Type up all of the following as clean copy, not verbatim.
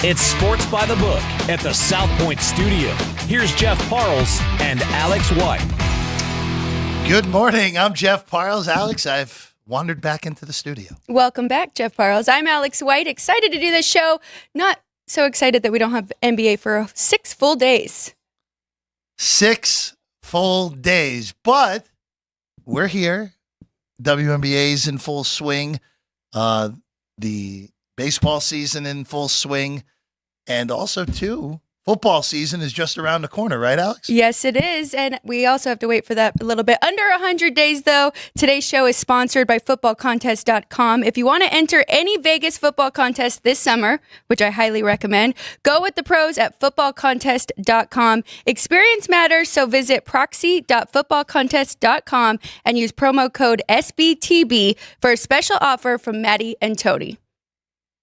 It's Sports by the Book at the South Point Studio. Here's Jeff Parles and Alex White. Good morning. I'm Jeff Parles. Alex, I've wandered back into the studio. Welcome back, Jeff Parles. I'm Alex White. Excited to do this show. Not so excited that we don't have NBA for 6 full days. 6 full days. But we're here. WNBA's in full swing. The baseball season in full swing. And also, too, football season is just around the corner, right, Alex? Yes, it is. And we also have to wait for that a little bit. Under 100 days, though. Today's show is sponsored by footballcontest.com. If you want to enter any Vegas football contest this summer, which I highly recommend, go with the pros at footballcontest.com. Experience matters, so visit proxy.footballcontest.com and use promo code SBTB for a special offer from Maddie and Tony.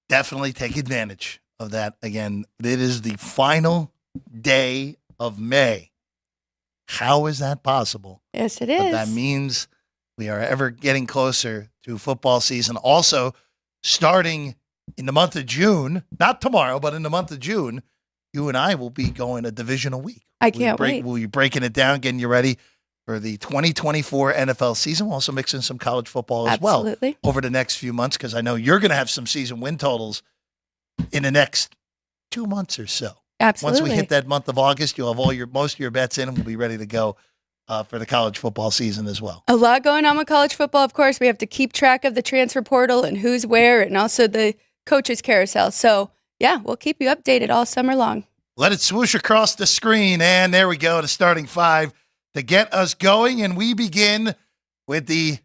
Definitely take advantage of that. Again, it is the final day of May. How is that possible? Yes, it is. But that means we are ever getting closer to football season. Also, starting in the month of June, not tomorrow, but in the month of June, you and I will be going a divisional week. I can't wait. We'll be breaking it down, getting you ready for the 2024 NFL season. We'll also mix in some college football as well over the next few months, because I know you're going to have some season win totals in the next 2 months or so. Absolutely. Once we hit that month of August, you'll have most of your bets in, and we'll be ready to go for the college football season as well. A lot going on with college football, of course. We have to keep track of the transfer portal and who's where, and also the coaches carousel. So, yeah, we'll keep you updated all summer long. Let it swoosh across the screen, and there we go, the starting five to get us going. And we begin with the,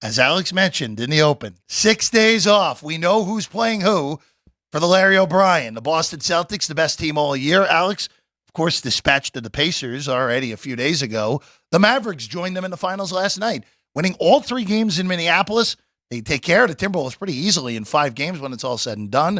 as Alex mentioned in the open, 6 days off. We know who's playing who. For the Larry O'Brien, the Boston Celtics, the best team all year. Alex, of course, dispatched to the Pacers already a few days ago. The Mavericks joined them in the finals last night, winning all 3 games in Minneapolis. They take care of the Timberwolves pretty easily in 5 games when it's all said and done.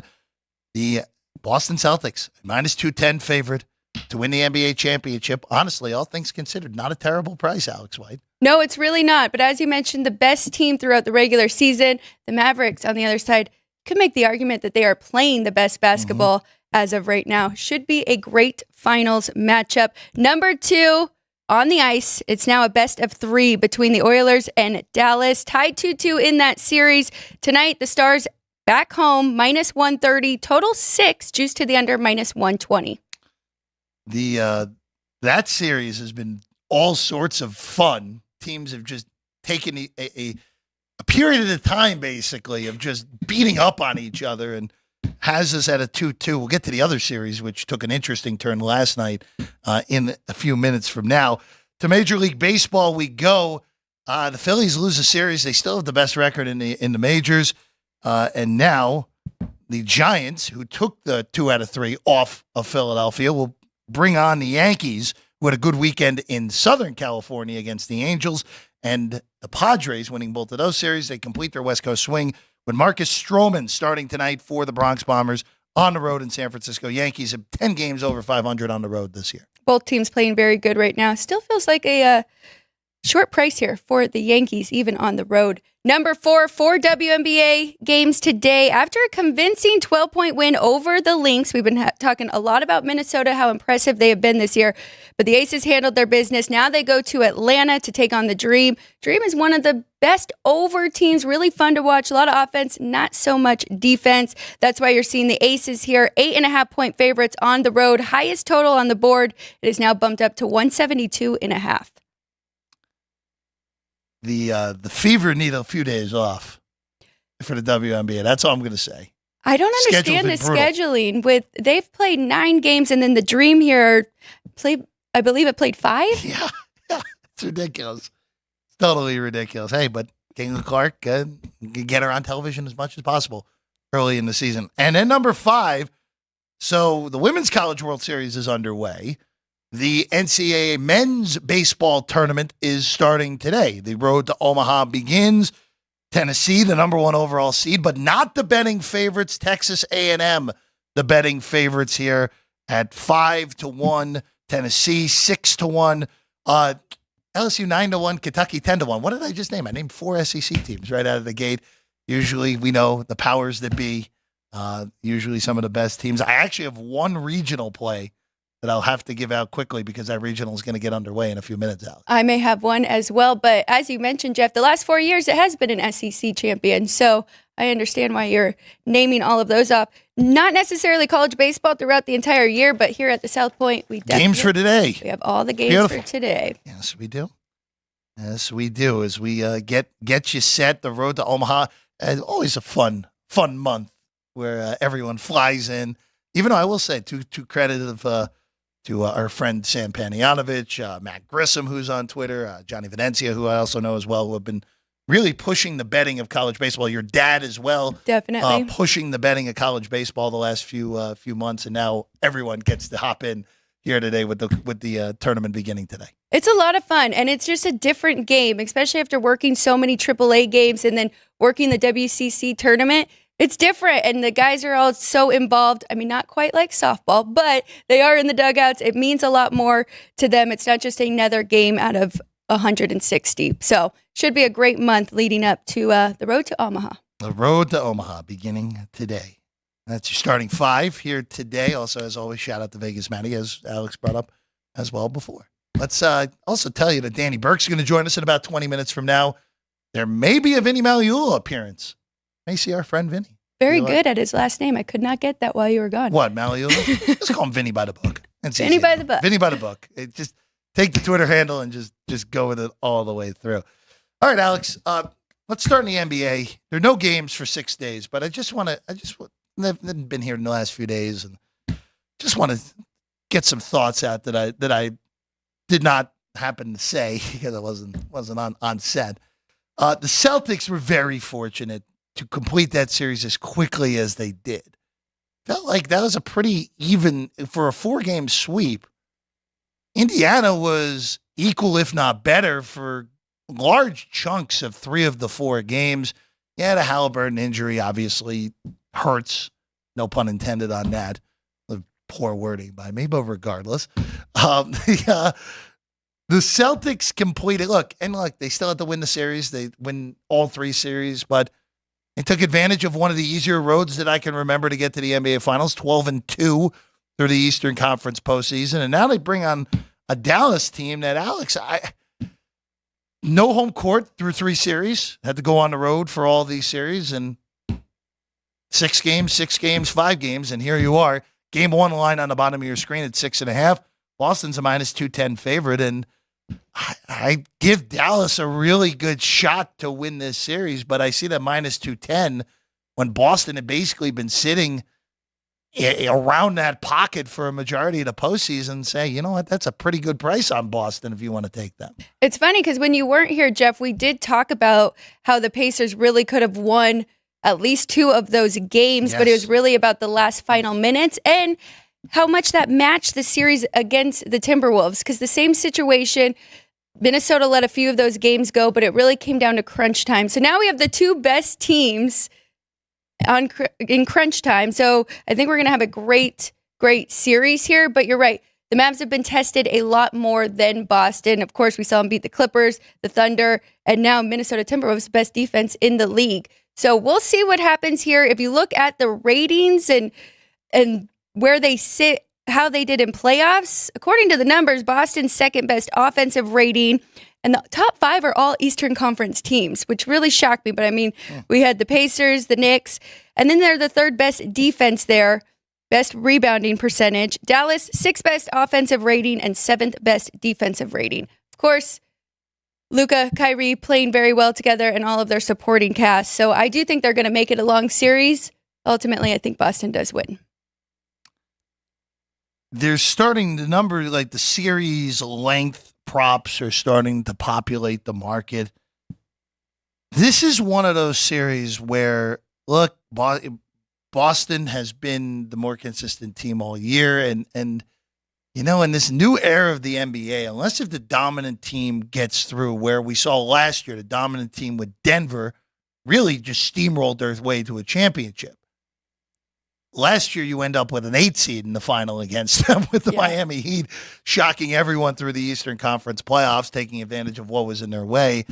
The Boston Celtics, minus 210 favorite to win the NBA championship. Honestly, all things considered, not a terrible price, Alex White. No, it's really not. But as you mentioned, the best team throughout the regular season, the Mavericks on the other side, could make the argument that they are playing the best basketball as of right now. Should be a great finals matchup. Number 2 on the ice. It's now a best of 3 between the Oilers and Dallas. Tied 2-2 in that series. Tonight, the Stars back home, minus 130. Total 6, juice to the under, minus 120. That series has been all sorts of fun. Teams have just taken a period of time, basically, of just beating up on each other, and has us at a 2-2. We'll get to the other series, which took an interesting turn last night in a few minutes from now. To Major League Baseball we go. The Phillies lose a series. They still have the best record in the majors. And now the Giants, who took the 2 out of 3 off of Philadelphia, will bring on the Yankees, who had a good weekend in Southern California against the Angels. And the Padres winning both of those series. They complete their West Coast swing with Marcus Stroman starting tonight for the Bronx Bombers on the road in San Francisco. Yankees have 10 games over 500 on the road this year. Both teams playing very good right now. Still feels like a short price here for the Yankees, even on the road. Number 4 WNBA games today. After a convincing 12-point win over the Lynx, we've been talking a lot about Minnesota, how impressive they have been this year. But the Aces handled their business. Now they go to Atlanta to take on the Dream. Dream is one of the best over teams. Really fun to watch. A lot of offense, not so much defense. That's why you're seeing the Aces here. 8.5-point favorites on the road. Highest total on the board. It is now bumped up to 172.5. The Fever need a few days off for the WNBA. That's all I'm going to say. I don't understand the scheduling. They've played 9 games, and then the Dream here played, I believe it played 5? Yeah, it's ridiculous. It's totally ridiculous. Hey, but Caitlin Clark, get her on television as much as possible early in the season. And then number 5, so the Women's College World Series is underway. The NCAA men's baseball tournament is starting today. The road to Omaha begins. Tennessee, the number 1 overall seed, but not the betting favorites. Texas A&M, the betting favorites here at 5-1. Tennessee 6-1. LSU 9-1. Kentucky 10-1. What did I just name? I named 4 SEC teams right out of the gate. Usually we know the powers that be Usually some of the best teams. I actually have one regional play that I'll have to give out quickly because that regional is going to get underway in a few minutes, Alex. I may have one as well, but as you mentioned, Jeff, the last 4 years it has been an SEC champion. So I understand why you're naming all of those off. Not necessarily college baseball throughout the entire year, but here at the South Point, we definitely games for today. We have all the games Beautiful. for today. Yes, we do. Yes, we do. As we get you set, the road to Omaha, always a fun month where everyone flies in. Even though I will say, to credit of to our friend Sam Panayotovich, Matt Grissom, who's on Twitter, Johnny Venencia, who I also know as well, who have been really pushing the betting of college baseball. Your dad as well, definitely pushing the betting of college baseball the last few months, and now everyone gets to hop in here today with the tournament beginning today. It's a lot of fun, and it's just a different game, especially after working so many AAA games and then working the WCC tournament. It's different, and the guys are all so involved. I mean, not quite like softball, but they are in the dugouts. It means a lot more to them. It's not just another game out of 160. So should be a great month leading up to the road to Omaha. The road to Omaha beginning today. That's your starting five here today. Also, as always, shout out to Vegas Matty, as Alex brought up as well before. Let's also tell you that Danny Burke's going to join us in about 20 minutes from now. There may be a Vinny Magliulo appearance. May see our friend Vinny. Very good at his last name. I could not get that while you were gone. What, Magliulo? Let's call him Vinny by the book. Vinny by the book. Vinny by the book. Just take the Twitter handle and just go with it all the way through. All right, Alex. Let's start in the NBA. There are no games for 6 days, but I've been here in the last few days and just want to get some thoughts out that I did not happen to say because I wasn't on set. The Celtics were very fortunate to complete that series as quickly as they did. Felt like that was a pretty even for a 4-game sweep. Indiana was equal, if not better, for large chunks of 3 of the 4 games. Yeah, the Halliburton injury obviously hurts. No pun intended on that. Poor wording by me, but regardless. The Celtics completed. Look, they still had to win the series. They win all 3 series, but they took advantage of one of the easier roads that I can remember to get to the NBA Finals, 12-2 through the Eastern Conference postseason. And now they bring on a Dallas team that, Alex, no home court through 3 series. Had to go on the road for all these series. And 6 games, 5 games. And here you are. Game 1 line on the bottom of your screen at 6.5. Boston's a -210 favorite. And I give Dallas a really good shot to win this series, but I see that -210 when Boston had basically been sitting around that pocket for a majority of the postseason. Say, you know what, that's a pretty good price on Boston if you want to take them. It's funny because when you weren't here, Jeff, we did talk about how the Pacers really could have won at least 2 of those games, Yes. but it was really about the last final minutes and how much that matched the series against the Timberwolves, because the same situation, Minnesota let a few of those games go, but it really came down to crunch time. So now we have the 2 best teams in crunch time. So I think we're going to have a great series here, but you're right. The Mavs have been tested a lot more than Boston. Of course, we saw them beat the Clippers, the Thunder, and now Minnesota Timberwolves, best defense in the league. So we'll see what happens here. If you look at the ratings and where they sit, how they did in playoffs, according to the numbers, Boston's second best offensive rating, and the top 5 are all Eastern Conference teams, which really shocked me. But I mean, we had the Pacers, the Knicks, and then they're the 3rd best defense there, best rebounding percentage. Dallas, 6th best offensive rating and 7th best defensive rating. Of course, Luka, Kyrie playing very well together and all of their supporting cast. So I do think they're going to make it a long series. Ultimately, I think Boston does win. They're starting the number, like the series length props are starting to populate the market. This is one of those series where, look, Boston has been the more consistent team all year. And you know, in this new era of the NBA, unless if the dominant team gets through, where we saw last year, the dominant team with Denver really just steamrolled their way to a championship. Last year, you end up with an 8 seed in the final against them with the Miami Heat, shocking everyone through the Eastern Conference playoffs, taking advantage of what was in their way.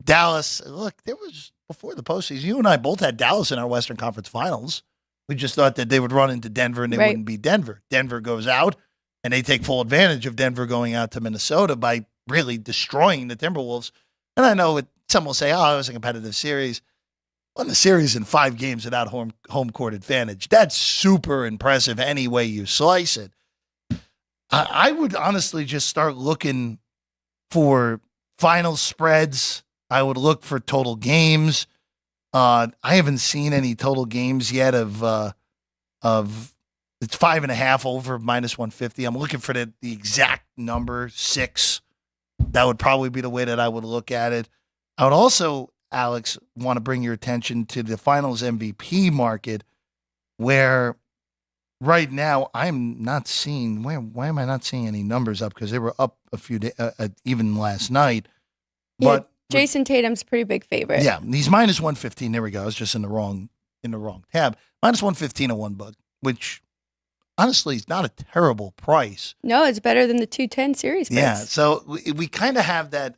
Dallas, look, there was, before the postseason, you and I both had Dallas in our Western Conference finals. We just thought that they would run into Denver and they wouldn't beat Denver. Denver goes out, and they take full advantage of Denver going out to Minnesota by really destroying the Timberwolves. And I know some will say, oh, it was a competitive series. Won the series in 5 games without home court advantage. That's super impressive any way you slice it. I would honestly just start looking for final spreads. I would look for total games. I haven't seen any total games yet of it's 5.5 over -150. I'm looking for the exact number 6. That would probably be the way that I would look at it. I would also, Alex, want to bring your attention to the finals MVP market, where right now I'm not seeing why am I not seeing any numbers up? Because they were up a few days, even last night. But Jason Tatum's a pretty big favorite. Yeah, he's -115. There we go. I was just in the wrong tab. -115 a $1, which honestly is not a terrible price. No, it's better than the 210 series price. Yeah, so we kind of have that.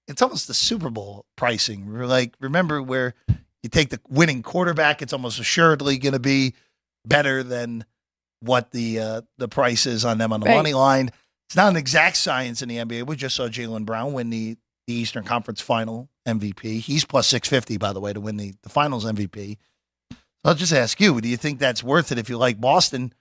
It's almost the Super Bowl pricing. We're like, remember where you take the winning quarterback, it's almost assuredly going to be better than what the price is on them on the money line. It's not an exact science in the NBA. We just saw Jaylen Brown win the Eastern Conference Final MVP. He's +650, by the way, to win the Finals MVP. I'll just ask you, do you think that's worth it if you like Boston?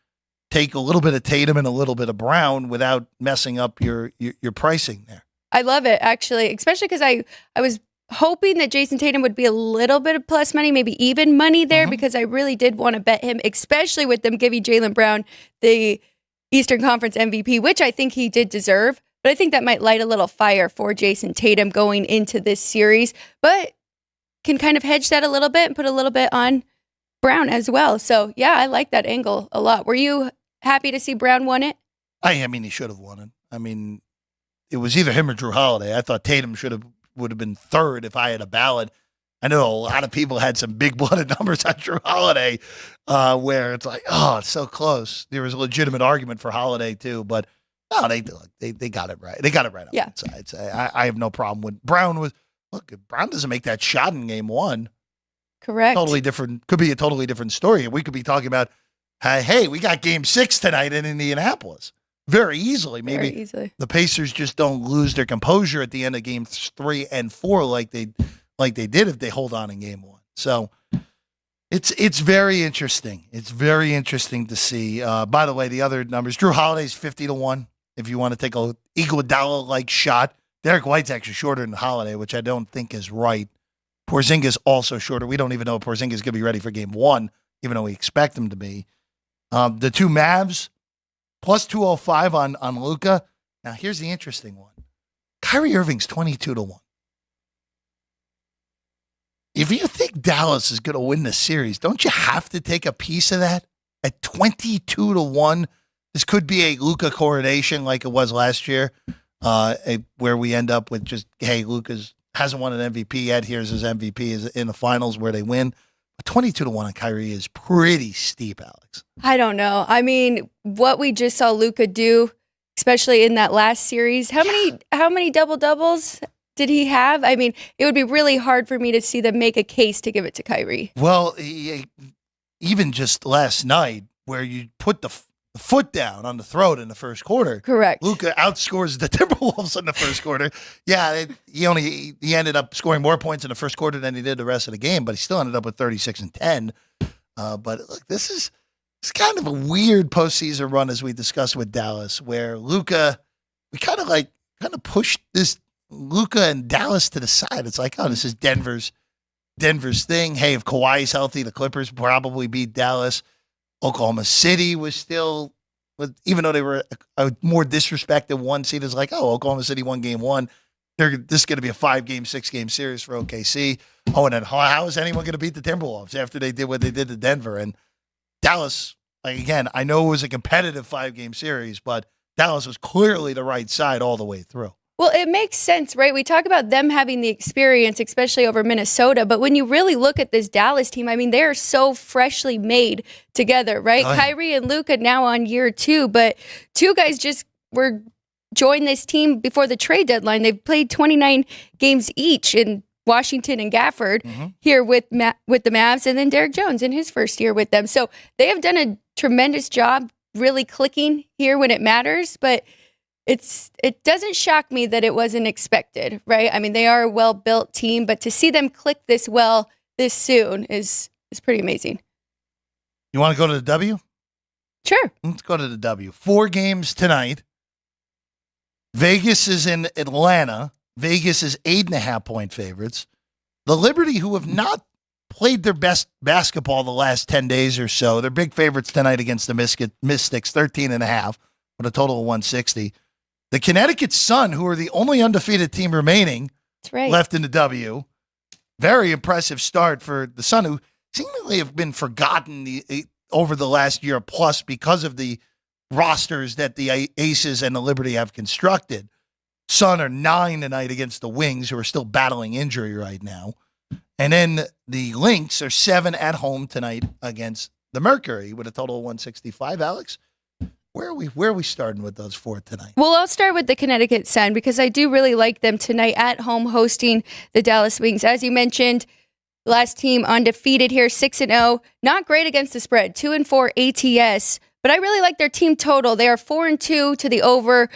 Take a little bit of Tatum and a little bit of Brown without messing up your pricing there. I love it, actually, especially because I was hoping that Jason Tatum would be a little bit of plus money, maybe even money there, because I really did want to bet him, especially with them giving Jaylen Brown the Eastern Conference MVP, which I think he did deserve. But I think that might light a little fire for Jason Tatum going into this series, but can kind of hedge that a little bit and put a little bit on Brown as well. So, yeah, I like that angle a lot. Were you happy to see Brown won it? I mean, he should have won it. I mean, it was either him or Drew Holiday. I thought Tatum would have been third if I had a ballot. I know a lot of people had some big-blooded numbers on Drew Holiday, where it's like, oh, it's so close. There was a legitimate argument for Holiday too, but no, they got it right. They got it right on both sides. I have no problem with Brown. If Brown doesn't make that shot in Game 1. Correct. Totally different. Could be a totally different story. We could be talking about, hey, we got Game 6 tonight in Indianapolis. Very easily. Maybe the Pacers just don't lose their composure at the end of Game 3 and 4 like they did if they hold on in Game 1. So it's very interesting. It's very interesting to see. By the way, the other numbers: Drew Holiday's 50-1. If you want to take a Iguodala-like shot, Derek White's actually shorter than Holiday, which I don't think is right. Porzingis also shorter. We don't even know if Porzingis is going to be ready for Game 1, even though we expect him to be. The two Mavs, +205 on Luka. Now, here's the interesting one. Kyrie Irving's 22-1. If you think Dallas is going to win the series, don't you have to take a piece of that? At 22-1, this could be a Luka coronation like it was last year, where we end up with just, hey, Luka's hasn't won an MVP yet. Here's his MVP is in the finals where they win. But 22-1 on Kyrie is pretty steep, Alex. I don't know. I mean, what we just saw Luka do, especially in that last series, how many double-doubles did he have? I mean, it would be really hard for me to see them make a case to give it to Kyrie. Well, even just last night where you put the foot down on the throat in the first quarter. Correct. Luka outscores the Timberwolves in the first quarter. Yeah, he ended up scoring more points in the first quarter than he did the rest of the game, but he still ended up with 36 and 10. But look, it's kind of a weird postseason run as we discussed with Dallas, where Luka, we kind of pushed this Luka and Dallas to the side. It's like, oh, this is Denver's thing. Hey, if Kawhi's healthy, the Clippers probably beat Dallas. Oklahoma City was still, even though they were a more disrespected 1 seed, is like, oh, Oklahoma City won Game 1. This is going to be a 5-game, 6-game series for OKC. Oh, and then how is anyone going to beat the Timberwolves after they did what they did to Denver? And Dallas, again, I know it was a competitive 5-game series, but Dallas was clearly the right side all the way through. Well, it makes sense, right? We talk about them having the experience, especially over Minnesota. But when you really look at this Dallas team, I mean, they're so freshly made together, right? Oh, yeah. Kyrie and Luka now on year 2, but 2 guys just joined this team before the trade deadline. They've played 29 games each, and Washington and Gafford here with the Mavs, and then Derek Jones in his first year with them. So they have done a tremendous job really clicking here when it matters, but it doesn't shock me that it wasn't expected, right? I mean, they are a well-built team, but to see them click this well this soon is pretty amazing. You want to go to the W? Sure. Let's go to the W. 4 games tonight. Vegas is in Atlanta. Vegas is 8.5-point favorites. The Liberty, who have not played their best basketball the last 10 days or so, they're big favorites tonight against the Mystics, 13.5 with a total of 160. The Connecticut Sun, who are the only undefeated team remaining left in the W. Very impressive start for the Sun, who seemingly have been forgotten over the last year plus because of the rosters that the Aces and the Liberty have constructed. Sun are 9 tonight against the Wings, who are still battling injury right now. And then the Lynx are 7 at home tonight against the Mercury with a total of 165. Alex, where are we starting with those 4 tonight? Well, I'll start with the Connecticut Sun because I do really like them tonight at home hosting the Dallas Wings. As you mentioned, last team undefeated here, 6-0. Not great against the spread, 2-4 ATS. But I really like their team total. They are 4-2 to the over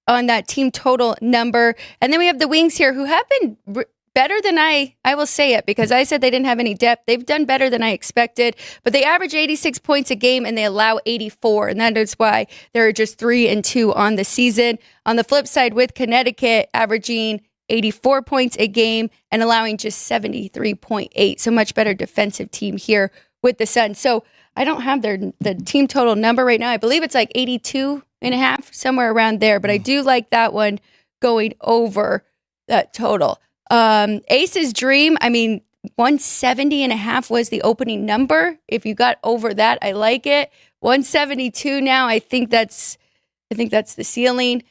on that team total number. And then we have the Wings here, who have been better than I will say it, because I said they didn't have any depth. They've done better than I expected, but they average 86 points a game and they allow 84. And that is why they're just 3-2 on the season. On the flip side, with Connecticut averaging 84 points a game and allowing just 73.8. So much better defensive team here with the Sun. So I don't have the team total number right now. I believe it's like 82.5, somewhere around there, but I do like that one going over that total. Ace's Dream, I mean, 170.5 was the opening number. If you got over that, I like it. 172 now, I think that's the ceiling.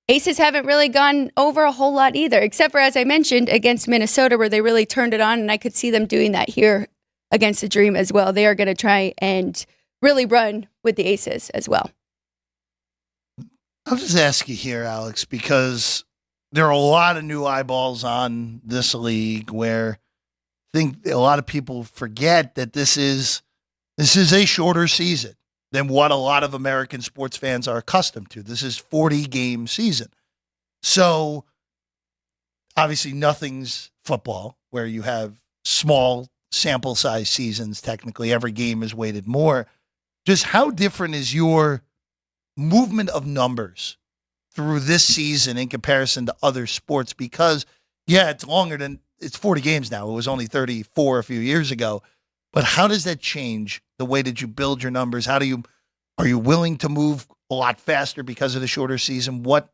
Aces haven't really gone over a whole lot either, except for, as I mentioned, against Minnesota, where they really turned it on, and I could see them doing that here against the Dream as well. They are going to try and really run with the Aces as well. I'll just ask you here, Alex, because there are a lot of new eyeballs on this league where I think a lot of people forget that this is a shorter season than what a lot of American sports fans are accustomed to. This is 40-game season. So obviously nothing's football where you have small sample size seasons. Technically, every game is weighted more. Just how different is your movement of numbers through this season in comparison to other sports? Because, yeah, it's 40 games now. It was only 34 a few years ago. But how does that change the way that you build your numbers? Are you willing to move a lot faster because of the shorter season? What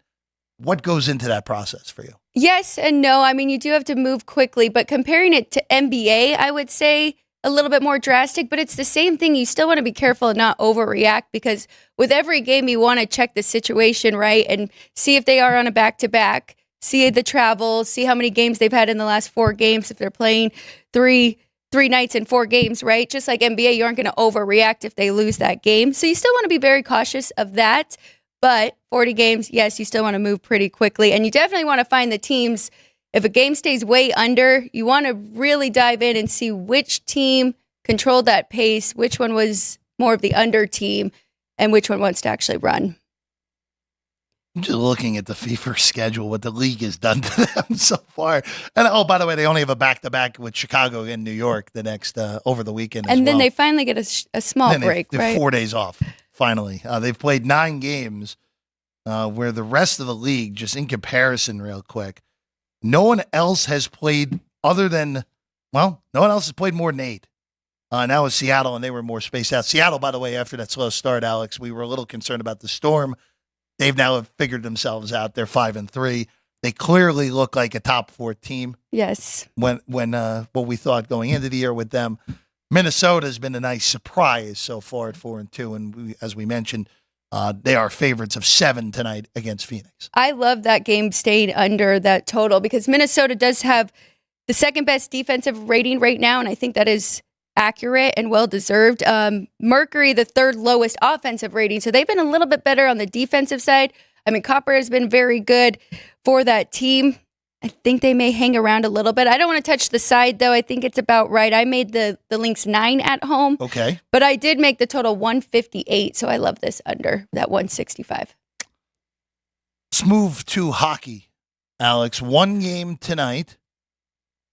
goes into that process for you? Yes and no. I mean, you do have to move quickly, but comparing it to NBA, I would say a little bit more drastic, but it's the same thing. You still want to be careful and not overreact, because with every game, you want to check the situation, right? And see if they are on a back-to-back, see the travel, see how many games they've had in the last 4 games, if they're playing three nights in 4 games, right? Just like NBA, you aren't going to overreact if they lose that game. So you still want to be very cautious of that. But 40 games, yes, you still want to move pretty quickly. And you definitely want to find the teams. If a game stays way under, you want to really dive in and see which team controlled that pace, which one was more of the under team, and which one wants to actually run. I'm just looking at the FIFA schedule, what the league has done to them so far. And oh, by the way, they only have a back-to-back with Chicago and New York the next over the weekend. And then they finally get a small break, right? 4 days off. Finally, they've played 9 games, where the rest of the league, just in comparison, real quick, no one else has played no one else has played more than 8. Now it's Seattle, and they were more spaced out. Seattle, by the way, after that slow start, Alex, we were a little concerned about the Storm. They've now figured themselves out. They're 5-3. They clearly look like a top 4 team. Yes. When what we thought going into the year with them. Minnesota has been a nice surprise so far at 4-2, and as we mentioned, they are favorites of 7 tonight against Phoenix. I love that game staying under that total, because Minnesota does have the second best defensive rating right now, and I think that is accurate and well-deserved. Mercury, the 3rd lowest offensive rating, so they've been a little bit better on the defensive side. I mean, Copper has been very good for that team. I think they may hang around a little bit. I don't want to touch the side, though. I think it's about right. I made the Lynx 9 at home. Okay. But I did make the total 158, so I love this under that 165. Let's move to hockey, Alex. One game tonight.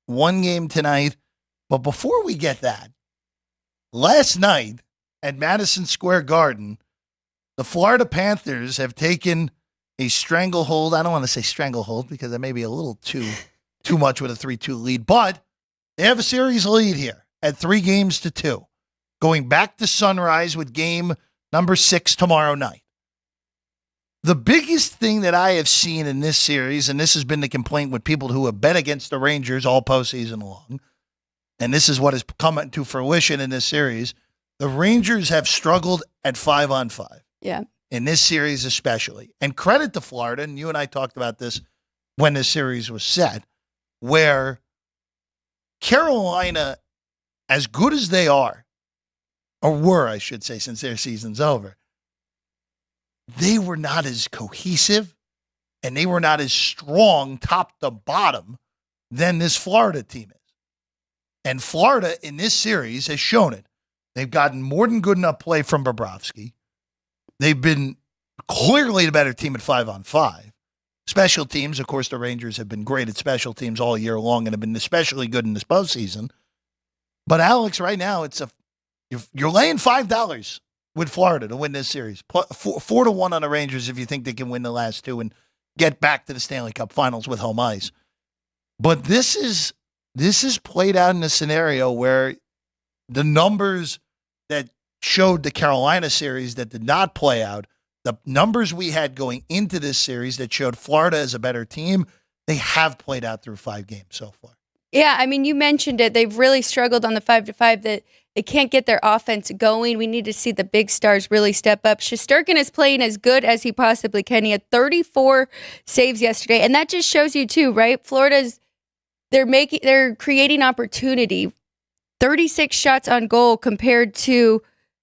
But before we get that, last night at Madison Square Garden, the Florida Panthers have taken a stranglehold. I don't want to say stranglehold because that may be a little too much with a 3-2 lead, but they have a series lead here at 3-2, going back to Sunrise with game number 6 tomorrow night. The biggest thing that I have seen in this series, and this has been the complaint with people who have bet against the Rangers all postseason long, and this is what has come into fruition in this series, the Rangers have struggled at 5-on-5. Yeah. In this series especially. And credit to Florida, and you and I talked about this when this series was set, where Carolina, as good as they are, or were, I should say, since their season's over, they were not as cohesive and they were not as strong top to bottom than this Florida team is. And Florida in this series has shown it. They've gotten more than good enough play from Bobrovsky. They've been clearly the better team at 5-on-5. Special teams, of course, the Rangers have been great at special teams all year long and have been especially good in this postseason. But Alex, right now, you're laying $5 with Florida to win this series. 4-1 on the Rangers if you think they can win the last two and get back to the Stanley Cup Finals with home ice. But this is played out in a scenario where the numbers that showed the Carolina series that did not play out, the numbers we had going into this series that showed Florida as a better team, they have played out through 5 games so far. Yeah, I mean, you mentioned it. They've really struggled on the 5-5, that they can't get their offense going. We need to see the big stars really step up. Shesterkin is playing as good as he possibly can. He had 34 saves yesterday, and that just shows you too, right? They're creating opportunity. 36 shots on goal compared to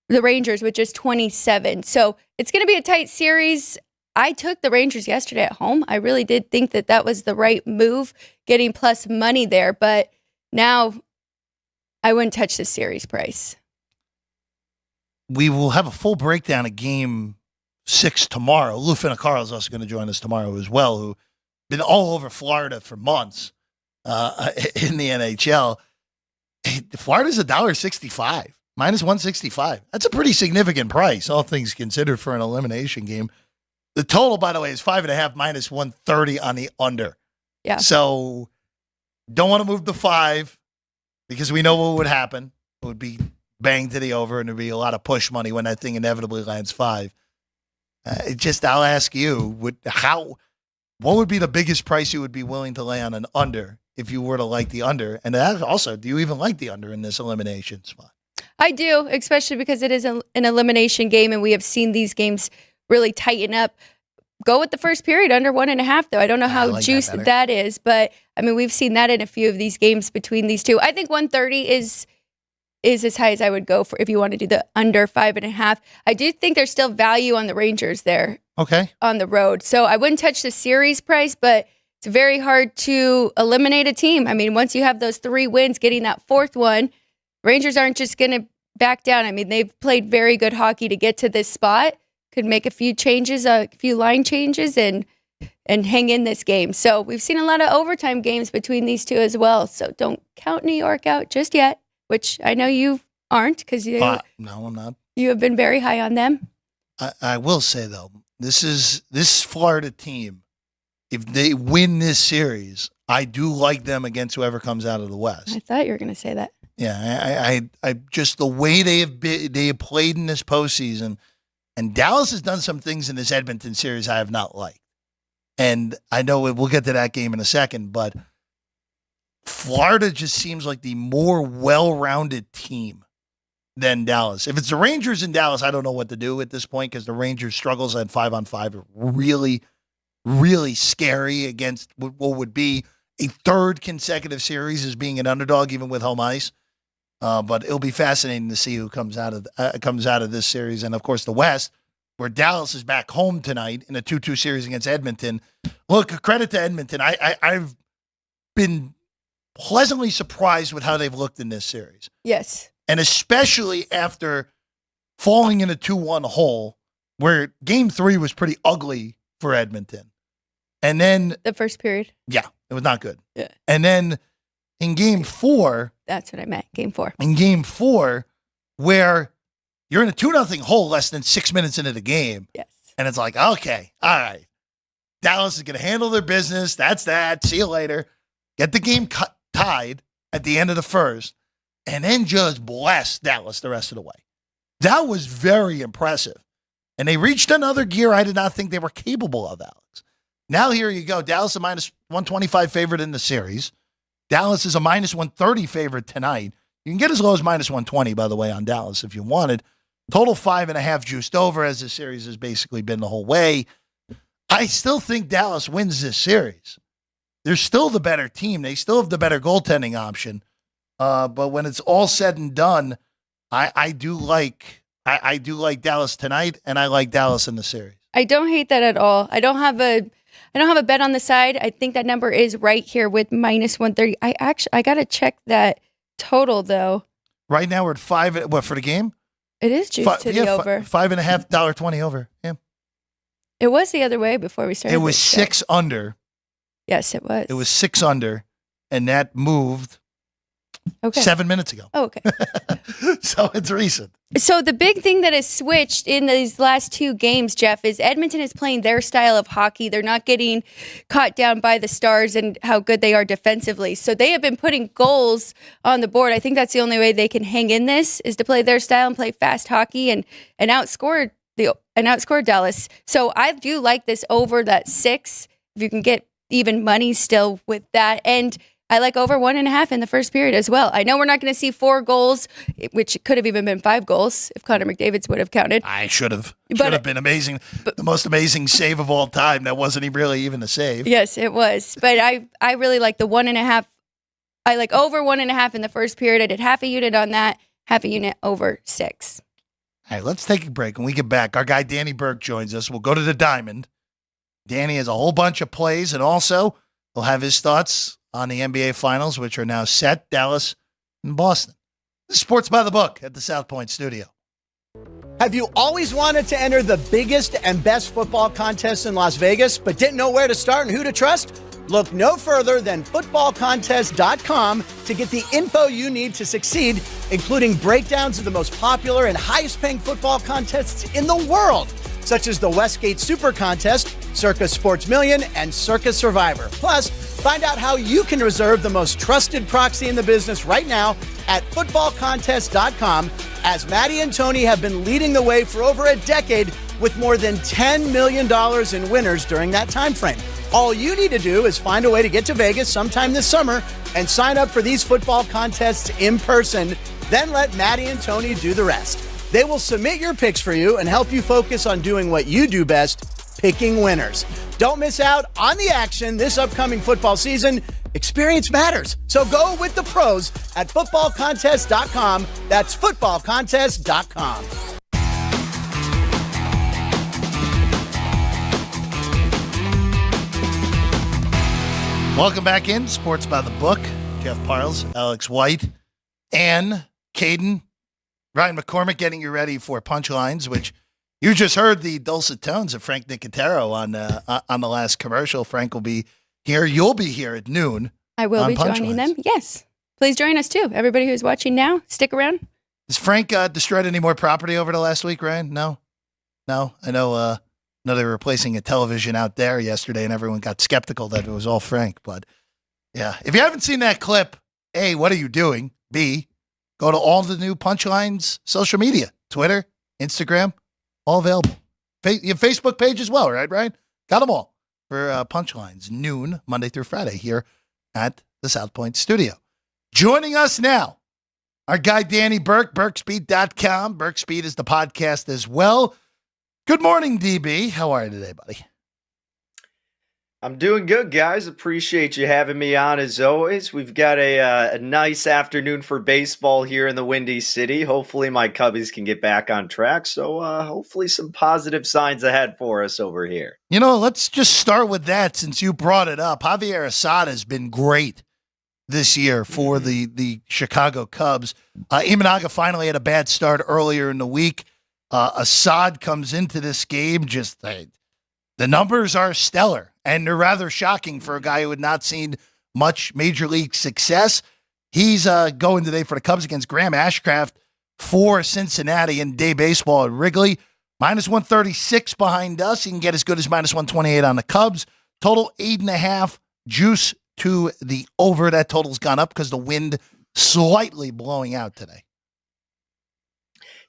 the Rangers with just 27. So it's going to be a tight series. I took the Rangers yesterday at home. I really did think that was the right move, getting plus money there. But now I wouldn't touch the series price. We will have a full breakdown of game 6 tomorrow. Lou Finocchiaro is also going to join us tomorrow as well, who's been all over Florida for months in the NHL. Florida's $1.65. Minus 165. That's a pretty significant price, all things considered, for an elimination game. The total, by the way, is 5.5 minus 130 on the under. Yeah. So don't want to move the 5 because we know what would happen. It would be bang to the over and there'd be a lot of push money when that thing inevitably lands 5. I'll ask you, what would be the biggest price you would be willing to lay on an under if you were to like the under? And also, do you even like the under in this elimination spot? I do, especially because it is an elimination game, and we have seen these games really tighten up. Go with the first period under 1.5, though. I don't know how like juiced that is, but I mean, we've seen that in a few of these games between these two. I think 130 is as high as I would go for if you want to do the under 5.5. I do think there's still value on the Rangers there. Okay. On the road. So I wouldn't touch the series price, but it's very hard to eliminate a team. I mean, once you have those 3 wins, getting that 4th one, Rangers aren't just going to back down. I mean, they've played very good hockey to get to this spot. Could make a few changes, a few line changes, and hang in this game. So we've seen a lot of overtime games between these two as well. So don't count New York out just yet, which I know you aren't because no, I'm not. You have been very high on them. I will say though, this Florida team, if they win this series, I do like them against whoever comes out of the West. I thought you were going to say that. Yeah, I just the way they have played in this postseason, and Dallas has done some things in this Edmonton series I have not liked. And I know we'll get to that game in a second, but Florida just seems like the more well-rounded team than Dallas. If it's the Rangers in Dallas, I don't know what to do at this point because the Rangers' struggles at 5-on-5 are really, really scary against what would be a 3rd consecutive series as being an underdog, even with home ice. But it'll be fascinating to see who comes out of this series, and of course the West, where Dallas is back home tonight in a 2-2 series against Edmonton. Look, credit to Edmonton. been pleasantly surprised with how they've looked in this series. Yes. And especially after falling in a 2-1 hole where game 3 was pretty ugly for Edmonton. And then The first period. yeah, it was not good. Yeah. And then in game 4, That's what I meant. Game 4. in game 4, where you're in a 2-0 hole less than 6 minutes into the game. Yes. And it's like, okay, all right. Dallas is going to handle their business. That's that. See you later. Get the game tied at the end of the first, and then just blast Dallas the rest of the way. That was very impressive. And they reached another gear I did not think they were capable of, Alex. Now here you go. Dallas a minus 125 favorite in the series. Dallas is a minus 130 favorite tonight. You can get as low as minus 120, by the way, on Dallas if you wanted. Total 5.5 juiced over, as the series has basically been the whole way. I still think Dallas wins this series. They're still the better team. They still have the better goaltending option. But when it's all said and done, I do like Dallas tonight, and I like Dallas in the series. I don't hate that at all. I don't have a bet on the side. I think that number is right here with minus 130. I got to check that total though. Right now we're at 5. What for the game? It is juiced to the over. $5.5 $20 over. Yeah. It was the other way before we started. It was this show. 6 under. Yes, it was. It was 6 under, and that moved 7 minutes ago. Oh, okay. So it's recent. So the big thing that has switched in these last 2 games, Jeff, is Edmonton is playing their style of hockey. They're not getting caught down by the Stars and how good they are defensively. So they have been putting goals on the board. I think that's the only way they can hang in this is to play their style and play fast hockey and outscore Dallas. So I do like this over that 6. If you can get even money still with that. And I like over 1.5 in the first period as well. I know we're not going to see 4 goals, which could have even been 5 goals if Connor McDavid's would have counted. I should have been amazing. The most amazing save of all time. That wasn't really even a save. Yes, it was. But I really like the 1.5. I like over 1.5 in the first period. I did half a unit on that, half a unit over 6. All right, let's take a break. When we get back, our guy Danny Burke joins us. We'll go to the Diamond. Danny has a whole bunch of plays, and also he'll have his thoughts on the NBA Finals, which are now set, Dallas and Boston. This is Sports by the Book at the South Point studio. Have you always wanted to enter the biggest and best football contest in Las Vegas, but didn't know where to start and who to trust? Look no further than footballcontest.com to get the info you need to succeed, including breakdowns of the most popular and highest-paying football contests in the world, such as the Westgate Super Contest, Circa Sports Million, and Circa Survivor. Plus, find out how you can reserve the most trusted proxy in the business right now at footballcontest.com, as Maddie and Tony have been leading the way for over a decade with more than $10 million in winners during that time frame. All you need to do is find a way to get to Vegas sometime this summer and sign up for these football contests in person. Then let Maddie and Tony do the rest. They will submit your picks for you and help you focus on doing what you do best, picking winners. Don't miss out on the action this upcoming football season. Experience matters. So go with the pros at footballcontest.com. That's footballcontest.com. Welcome back in Sports by the Book. Jeff Parles, Alex White, and Caden. Ryan McCormick getting you ready for Punchlines, which you just heard the dulcet tones of Frank Nicotero on the last commercial. Frank will be here. You'll be here at noon. I will be joining them. Yes. Please join us too. Everybody who's watching now, stick around. Has Frank destroyed any more property over the last week, Ryan? No? I know they were replacing a television out there yesterday, and everyone got skeptical that it was all Frank. But, yeah, if you haven't seen that clip, A, what are you doing? B, go to all the new Punchlines social media, Twitter, Instagram, all available. Your Facebook page as well, right, Ryan? Got them all for Punchlines, noon, Monday through Friday here at the South Point studio. Joining us now, our guy Danny Burke, BurkeSpeed.com. BurkeSpeed is the podcast as well. Good morning, DB. How are you today, buddy? I'm doing good, guys. Appreciate you having me on as always. We've got a nice afternoon for baseball here in the Windy City. Hopefully, my Cubbies can get back on track. So, hopefully, some positive signs ahead for us over here. Let's just start with that since you brought it up. Javier Assad has been great this year for the Chicago Cubs. Imanaga finally had a bad start earlier in the week. Assad comes into this game the numbers are stellar, and they're rather shocking for a guy who had not seen much major league success. He's going today for the Cubs against Graham Ashcraft for Cincinnati in day baseball at Wrigley. Minus 136 behind us. He can get as good as minus 128 on the Cubs. Total 8.5, juice to the over. That total's gone up because the wind slightly blowing out today.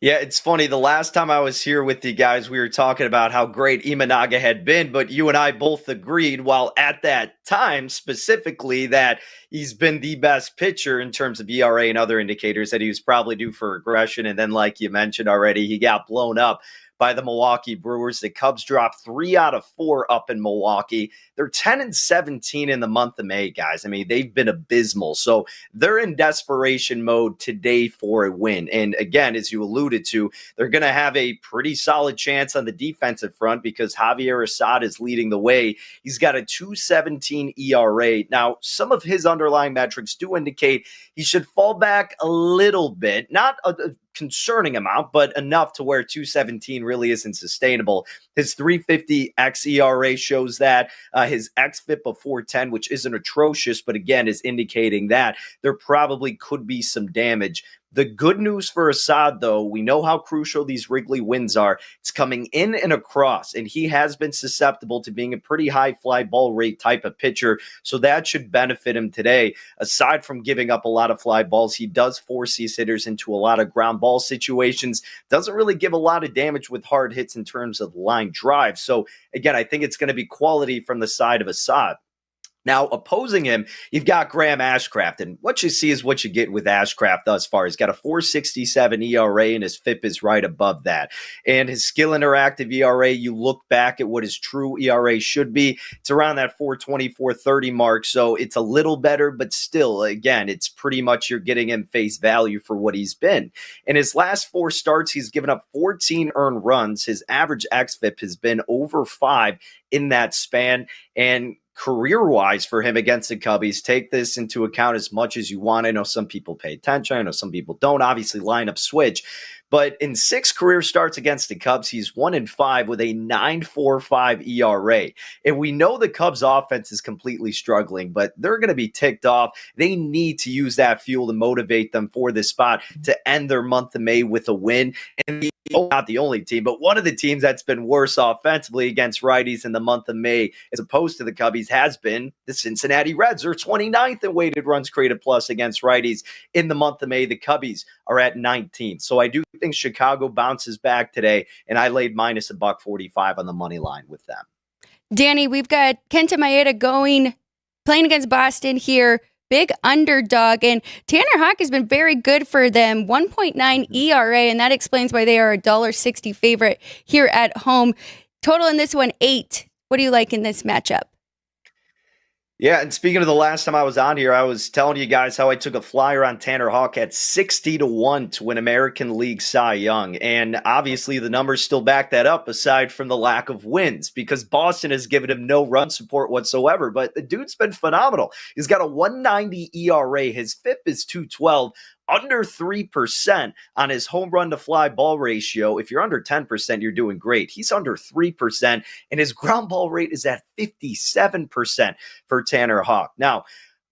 Yeah, it's funny. The last time I was here with you guys, we were talking about how great Imanaga had been, but you and I both agreed, while at that time specifically, that he's been the best pitcher in terms of ERA and other indicators, that he was probably due for regression. And then, like you mentioned already, he got blown up by the Milwaukee Brewers. The Cubs dropped 3 out of 4 up in Milwaukee. They're 10-17 in the month of May, guys. I mean, they've been abysmal. So they're in desperation mode today for a win. And again, as you alluded to, they're going to have a pretty solid chance on the defensive front because Javier Assad is leading the way. He's got a 2.17 ERA. Now, some of his underlying metrics do indicate he should fall back a little bit, not a concerning amount, but enough to where 2.17 really isn't sustainable. His 3.50 xERA shows that. His xFIP of 4.10, which isn't atrocious, but again is indicating that there probably could be some damage. The good news for Assad, though, we know how crucial these Wrigley wins are. It's coming in and across, and he has been susceptible to being a pretty high fly ball rate type of pitcher, so that should benefit him today. Aside from giving up a lot of fly balls, he does force these hitters into a lot of ground ball situations, doesn't really give a lot of damage with hard hits in terms of line drive. So, again, I think it's going to be quality from the side of Assad. Now, opposing him, you've got Graham Ashcraft, and what you see is what you get with Ashcraft thus far. He's got a 4.67 ERA, and his FIP is right above that. And his skill interactive ERA, you look back at what his true ERA should be, it's around that 4.20, 4.30 mark, so it's a little better, but still, again, it's pretty much you're getting him face value for what he's been. In his last 4 starts, he's given up 14 earned runs. His average xFIP has been over 5 in that span, and career-wise for him against the Cubbies, take this into account as much as you want. I know some people pay attention. I know some people don't. Obviously, lineup switch. But in 6 career starts against the Cubs, he's 1-5 with a 9.45 ERA. And we know the Cubs offense is completely struggling, but they're going to be ticked off. They need to use that fuel to motivate them for this spot to end their month of May with a win. And not the only team, but one of the teams that's been worse offensively against righties in the month of May, as opposed to the Cubbies, has been the Cincinnati Reds. They're 29th in weighted runs created plus against righties in the month of May. The Cubbies are at 19th. So I do think Chicago bounces back today, and I laid minus $1.45 on the money line with them. Danny, we've got Kenta Maeda playing against Boston here. Big underdog, and Tanner Houck has been very good for them. 1.9 ERA, and that explains why they are a $1.60 favorite here at home. Total in this one, 8. What do you like in this matchup? Yeah, and speaking of the last time I was on here, I was telling you guys how I took a flyer on Tanner Houck at 60-1 to win American League Cy Young. And obviously the numbers still back that up aside from the lack of wins because Boston has given him no run support whatsoever. But the dude's been phenomenal. He's got a 1.90 ERA. His FIP is 2.12. Under 3% on his home run to fly ball ratio. If you're under 10%, you're doing great. He's under 3%, and his ground ball rate is at 57% for Tanner Houck. Now,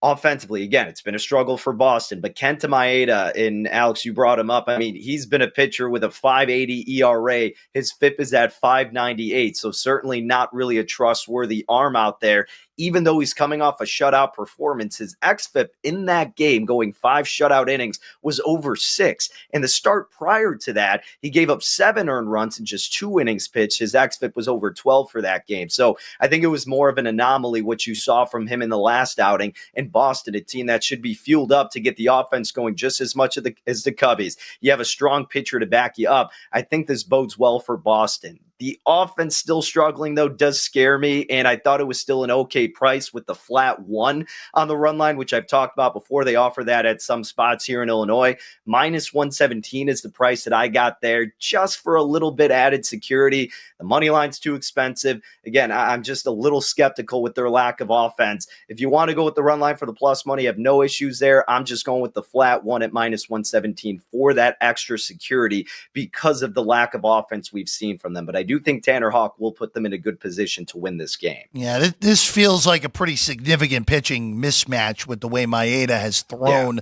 offensively, again, it's been a struggle for Boston, but Kenta Maeda, and Alex, you brought him up. I mean, he's been a pitcher with a 5.80 ERA. His FIP is at 5.98, so certainly not really a trustworthy arm out there. Even though he's coming off a shutout performance, his xFIP in that game, going 5 shutout innings, was over 6. And the start prior to that, he gave up 7 earned runs in just 2 innings pitched. His xFIP was over 12 for that game. So I think it was more of an anomaly what you saw from him in the last outing. And Boston, a team that should be fueled up to get the offense going just as much as the Cubbies. You have a strong pitcher to back you up. I think this bodes well for Boston. The offense still struggling, though, does scare me. And I thought it was still an okay price with the flat 1 on the run line, which I've talked about before. They offer that at some spots here in Illinois. Minus 117 is the price that I got there, just for a little bit added security. The money line's too expensive. Again, I'm just a little skeptical with their lack of offense. If you want to go with the run line for the plus money, I have no issues there. I'm just going with the flat 1 at minus 117 for that extra security because of the lack of offense we've seen from them. But I do think Tanner Hawk will put them in a good position to win this game. Yeah, this feels like a pretty significant pitching mismatch with the way Maeda has thrown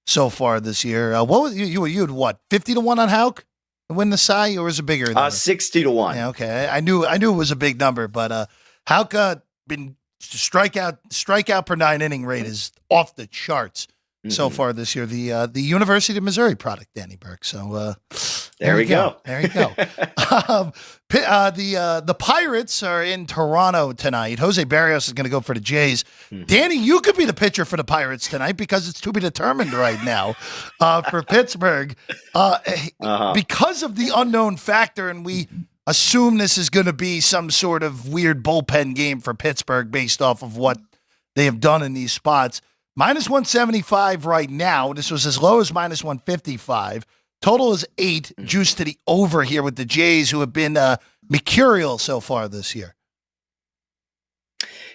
so far this year. What was you had what, 50-1 on Houck to win the Cy, or was it bigger? 60-1. Yeah, okay. I knew it was a big number, but Houck been strikeout per 9 inning rate is off the charts so far this year. The University of Missouri product, Danny Burke. So there we go. There you go. The Pirates are in Toronto tonight. Jose Barrios is going to go for the Jays. Danny, you could be the pitcher for the Pirates tonight because it's to be determined right now for Pittsburgh because of the unknown factor, and we assume this is going to be some sort of weird bullpen game for Pittsburgh based off of what they have done in these spots. Minus 175 right now. This was as low as minus 155. Total is 8. Juice to the over here with the Jays, who have been mercurial so far this year.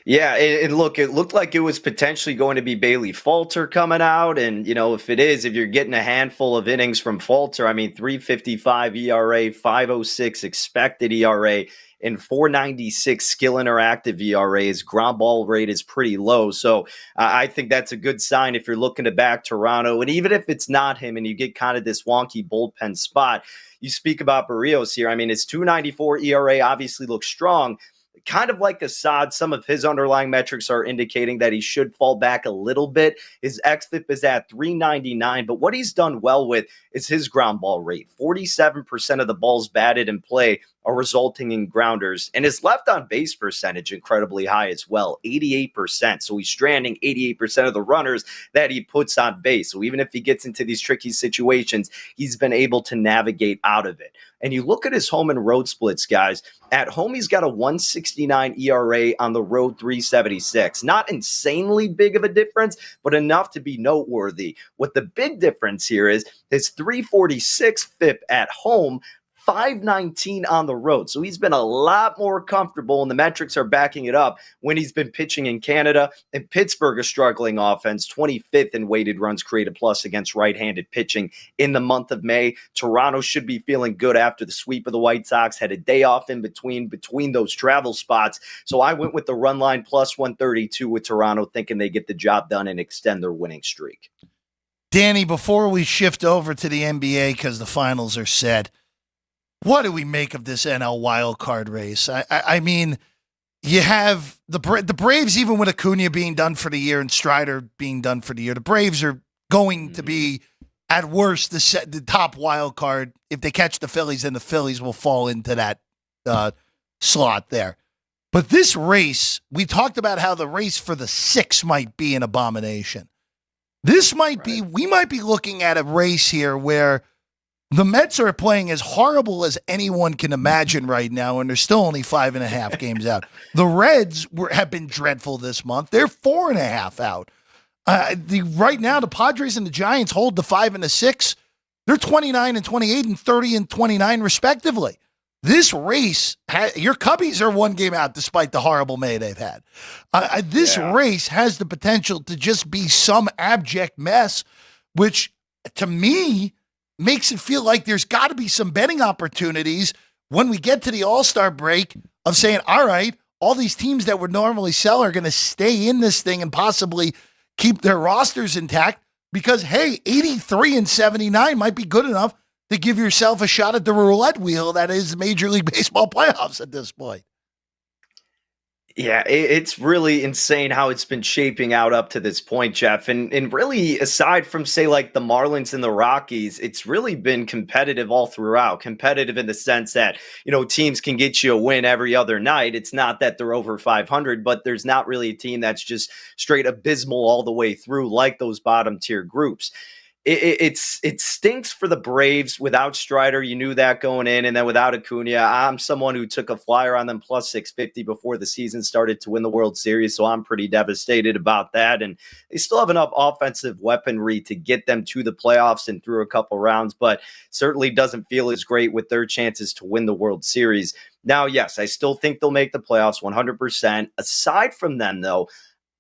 Yeah, it looked like it was potentially going to be Bailey Falter coming out. And, if it is, if you're getting a handful of innings from Falter, 3.55 ERA, 5.06 expected ERA, and 4.96 skill interactive ERA. His ground ball rate is pretty low. So I think that's a good sign if you're looking to back Toronto. And even if it's not him and you get kind of this wonky bullpen spot, you speak about Barrios here. His 2.94 ERA obviously looks strong. Kind of like Assad, some of his underlying metrics are indicating that he should fall back a little bit. His xFIP is at 399, but what he's done well with is his ground ball rate. 47% of the balls batted in play are resulting in grounders, and his left on base percentage incredibly high as well, 88%. So he's stranding 88% of the runners that he puts on base. So even if he gets into these tricky situations, he's been able to navigate out of it. And you look at his home and road splits, guys. At home, he's got a 1.69 ERA, on the road 3.76. Not insanely big of a difference, but enough to be noteworthy. What the big difference here is his 3.46 FIP at home, 5.19 on the road. So he's been a lot more comfortable, and the metrics are backing it up when he's been pitching in Canada. And Pittsburgh, a struggling offense, 25th in weighted runs created plus against right-handed pitching in the month of May. Toronto should be feeling good after the sweep of the White Sox. Had a day off in between those travel spots. So I went with the run line plus 132 with Toronto, thinking they get the job done and extend their winning streak. Danny, before we shift over to the NBA because the finals are set, what do we make of this NL wildcard race? I mean, you have the Braves, even with Acuna being done for the year and Strider being done for the year, the Braves are going to be, at worst, the top wild card. If they catch the Phillies, then the Phillies will fall into that slot there. But this race, we talked about how the race for the 6 might be an abomination. This might be, we might be looking at a race here where the Mets are playing as horrible as anyone can imagine right now, and they're still only 5.5 games out. The Reds have been dreadful this month. They're 4.5 out. Right now, the Padres and the Giants hold the 5 and the 6. They're 29 and 28 and 30 and 29 respectively. This race, your Cubbies are 1 game out despite the horrible May they've had. This race has the potential to just be some abject mess, which to me makes it feel like there's got to be some betting opportunities when we get to the All-Star break of saying, all right, all these teams that would normally sell are going to stay in this thing and possibly keep their rosters intact because, hey, 83 and 79 might be good enough to give yourself a shot at the roulette wheel that is Major League Baseball playoffs at this point. Yeah, it's really insane how it's been shaping out up to this point, Jeff. And really, aside from, say, like the Marlins and the Rockies, it's really been competitive all throughout. Competitive in the sense that, teams can get you a win every other night. It's not that they're over 500, but there's not really a team that's just straight abysmal all the way through like those bottom tier groups. it stinks for the Braves without Strider. You knew that going in, and then without Acuna, I'm someone who took a flyer on them plus 650 before the season started to win the World Series, so I'm pretty devastated about that. And they still have enough offensive weaponry to get them to the playoffs and through a couple rounds, but certainly doesn't feel as great with their chances to win the World Series. Now, yes, I still think they'll make the playoffs 100%. Aside from them, though,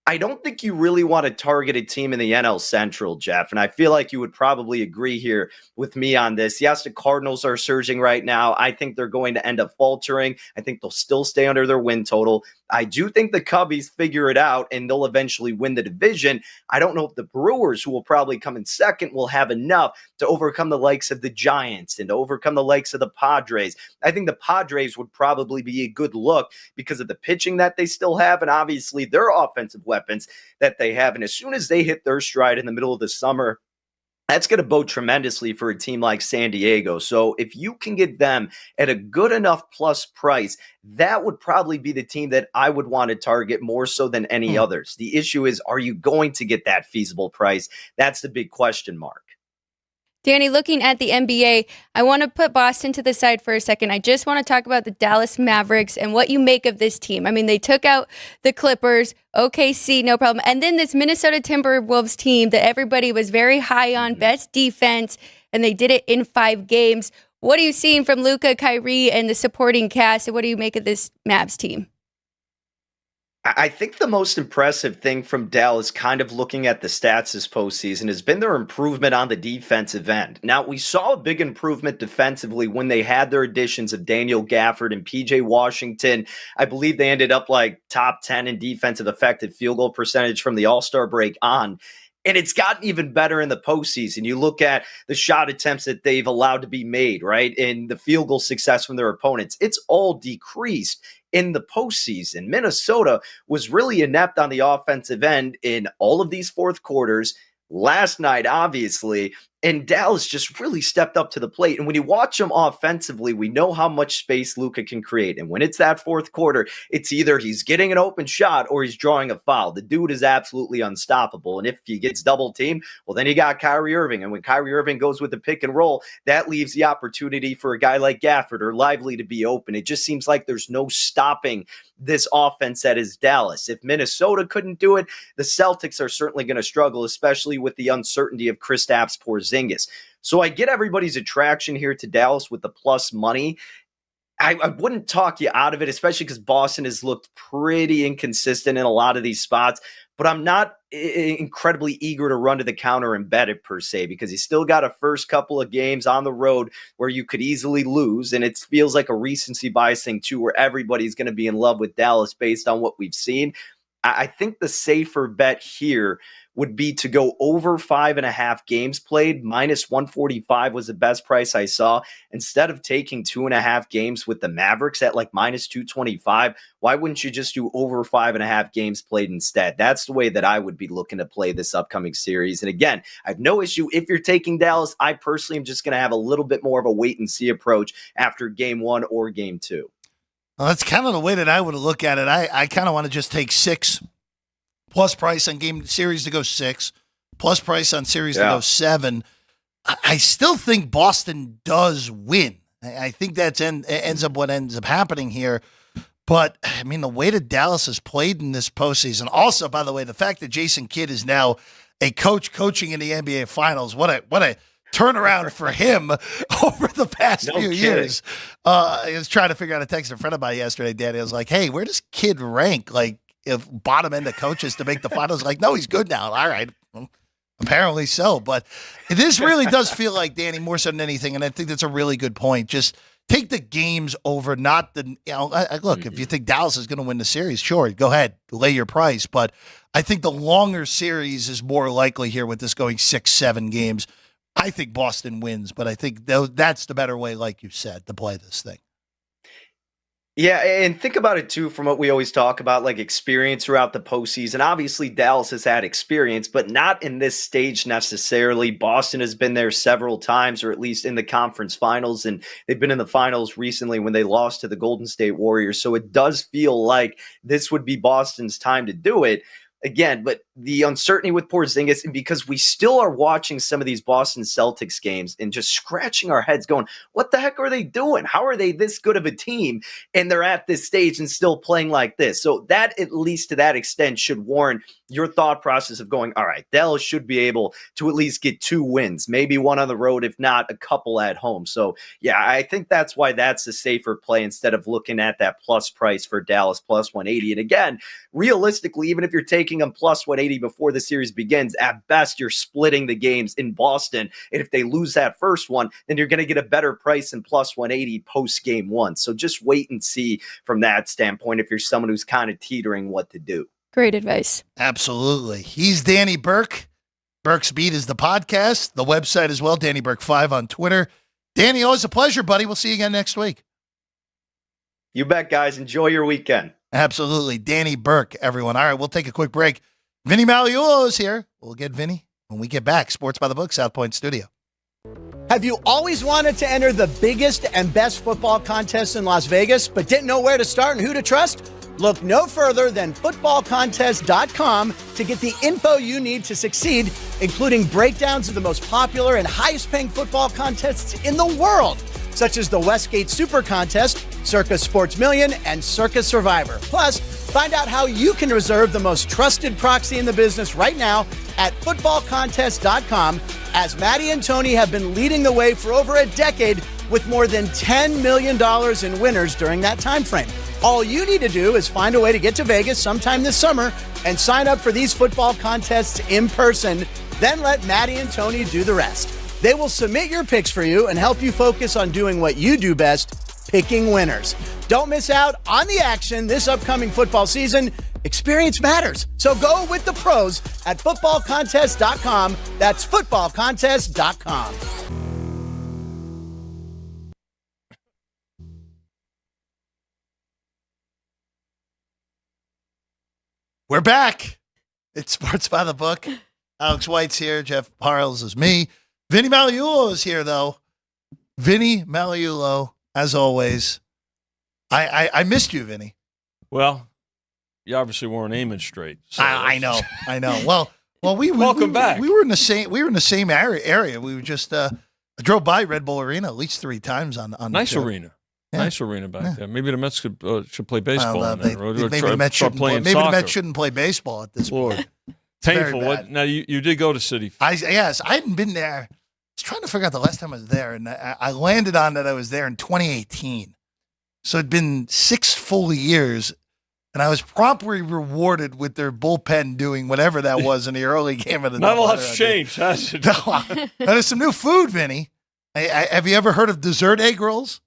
I don't think you really want to target a team in the NL Central, Jeff. And I feel like you would probably agree here with me on this. Yes, the Cardinals are surging right now. I think they're going to end up faltering. I think they'll still stay under their win total. I do think the Cubbies figure it out and they'll eventually win the division. I don't know if the Brewers, who will probably come in second, will have enough to overcome the likes of the Giants and to overcome the likes of the Padres. I think the Padres would probably be a good look because of the pitching that they still have and obviously their offensive weapons that they have. And as soon as they hit their stride in the middle of the summer, that's going to bode tremendously for a team like San Diego. So if you can get them at a good enough plus price, that would probably be the team that I would want to target more so than any others. The issue is, are you going to get that feasible price? That's the big question mark. Danny, looking at the NBA, I want to put Boston to the side for a second. I just want to talk about the Dallas Mavericks and what you make of this team. I mean, they took out the Clippers, OKC, no problem. And then this Minnesota Timberwolves team that everybody was very high on, best defense, and they did it in 5 games. What are you seeing from Luka, Kyrie, and the supporting cast, and what do you make of this Mavs team? I think the most impressive thing from Dallas, kind of looking at the stats this postseason, has been their improvement on the defensive end. Now, we saw a big improvement defensively when they had their additions of Daniel Gafford and PJ Washington. I believe they ended up like top 10 in defensive effective field goal percentage from the All-Star break on. And it's gotten even better in the postseason. You look at the shot attempts that they've allowed to be made, right? And the field goal success from their opponents. It's all decreased in the postseason. Minnesota was really inept on the offensive end in all of these fourth quarters. Last night, obviously, and Dallas just really stepped up to the plate. And when you watch them offensively, we know how much space Luka can create. And when it's that fourth quarter, it's either he's getting an open shot or he's drawing a foul. The dude is absolutely unstoppable. And if he gets double teamed, well, then you got Kyrie Irving. And when Kyrie Irving goes with the pick and roll, that leaves the opportunity for a guy like Gafford or Lively to be open. It just seems like there's no stopping this offense that is Dallas. If Minnesota couldn't do it, the Celtics are certainly going to struggle, especially with the uncertainty of Kristaps Porzingis. So I get everybody's attraction here to Dallas with the plus money. I wouldn't talk you out of it, especially because Boston has looked pretty inconsistent in a lot of these spots. But I'm not incredibly eager to run to the counter and bet it per se, because he's still got a first couple of games on the road where you could easily lose. And it feels like a recency bias thing too, where everybody's going to be in love with Dallas based on what we've seen. I think the safer bet here would be to go over 5.5 games played. Minus 145 was the best price I saw. Instead of taking 2.5 games with the Mavericks at like minus 225, why wouldn't you just do over 5.5 games played instead? That's the way that I would be looking to play this upcoming series. And again, I have no issue if you're taking Dallas. I personally am just going to have a little bit more of a wait and see approach after game 1 or game 2. Well, that's kind of the way that I would look at it. I kind of want to just take 6 plus price on game series to go 6, plus price on series to go 7. I still think Boston does win. I think that's ends up what ends up happening here. But, I mean, the way that Dallas has played in this postseason. Also, by the way, the fact that Jason Kidd is now a coach coaching in the NBA Finals, what a turnaround for him over the past few years. I was trying to figure out a text a friend of mine yesterday, Danny. I was like, hey, where does Kidd rank? Like, if bottom end of coaches to make the finals, like, no, he's good now. All right. Well, apparently so. But this really does feel like, Danny, more so than anything, and I think that's a really good point. Just take the games over, not the, look, if you think Dallas is going to win the series, sure, go ahead, lay your price. But I think the longer series is more likely here with this going 6-7 games. I think Boston wins, but I think that's the better way, like you said, to play this thing. Yeah, and think about it, too, from what we always talk about, like experience throughout the postseason. Obviously, Dallas has had experience, but not in this stage necessarily. Boston has been there several times, or at least in the conference finals, and they've been in the finals recently when they lost to the Golden State Warriors. So it does feel like this would be Boston's time to do it. Again, but the uncertainty with Porzingis, and because we still are watching some of these Boston Celtics games and just scratching our heads going, what the heck are they doing? How are they this good of a team? And they're at this stage and still playing like this. So that, at least to that extent, should warrant your thought process of going, all right, Dallas should be able to at least get 2 wins, maybe one on the road, if not a couple at home. So yeah, I think that's why that's a safer play instead of looking at that plus price for Dallas plus 180. And again, realistically, even if you're taking them plus 180 before the series begins, at best, you're splitting the games in Boston. And if they lose that first one, then you're going to get a better price in plus 180 post game 1. So just wait and see from that standpoint if you're someone who's kind of teetering what to do. Great advice. Absolutely. He's Danny Burke. Burke's Beat is the podcast, the website as well, Danny Burke 5 on Twitter. Danny, always a pleasure, buddy. We'll see you again next week. You bet, guys. Enjoy your weekend. Absolutely. Danny Burke, everyone. All right, we'll take a quick break. Vinny Magliulo is here. We'll get Vinny when we get back. Sports by the Book, South Point Studio. Have you always wanted to enter the biggest and best football contests in Las Vegas, but didn't know where to start and who to trust? Look no further than footballcontest.com to get the info you need to succeed, including breakdowns of the most popular and highest paying football contests in the world, such as the Westgate Super Contest, Circa Sports Million, and Circa Survivor. Plus, find out how you can reserve the most trusted proxy in the business right now at footballcontest.com, as Maddie and Tony have been leading the way for over a decade with more than $10 million in winners during that time frame. All you need to do is find a way to get to Vegas sometime this summer and sign up for these football contests in person. Then let Maddie and Tony do the rest. They will submit your picks for you and help you focus on doing what you do best, picking winners. Don't miss out on the action this upcoming football season. Experience matters. So go with the pros at footballcontest.com. That's footballcontest.com. We're back. It's Sports by the Book. Alex White's here. Jeff Parles is me. Vinny Magliulo is here, though. Vinny Magliulo, as always. I missed you, Vinny. Well, you obviously weren't aiming straight. So I know. Well, Welcome back. We were in the same area. We were just I drove by Red Bull Arena at least 3 times on nice the arena. Yeah. Nice arena back there. Maybe the Mets should play baseball Well, on that road. maybe Try- the Mets start shouldn't playing maybe the soccer. Mets shouldn't play baseball at this point. Lord. very Painful. bad. What? Now, you did go to City. Yes, I hadn't been there. I was trying to figure out the last time I was there, and I landed on that I was there in 2018. So it'd been 6 full years, and I was promptly rewarded with their bullpen doing whatever that was in the early game of the Not a doubleheader. lot's changed, has it? No, there's some new food, Vinny. Have you ever heard of dessert egg rolls?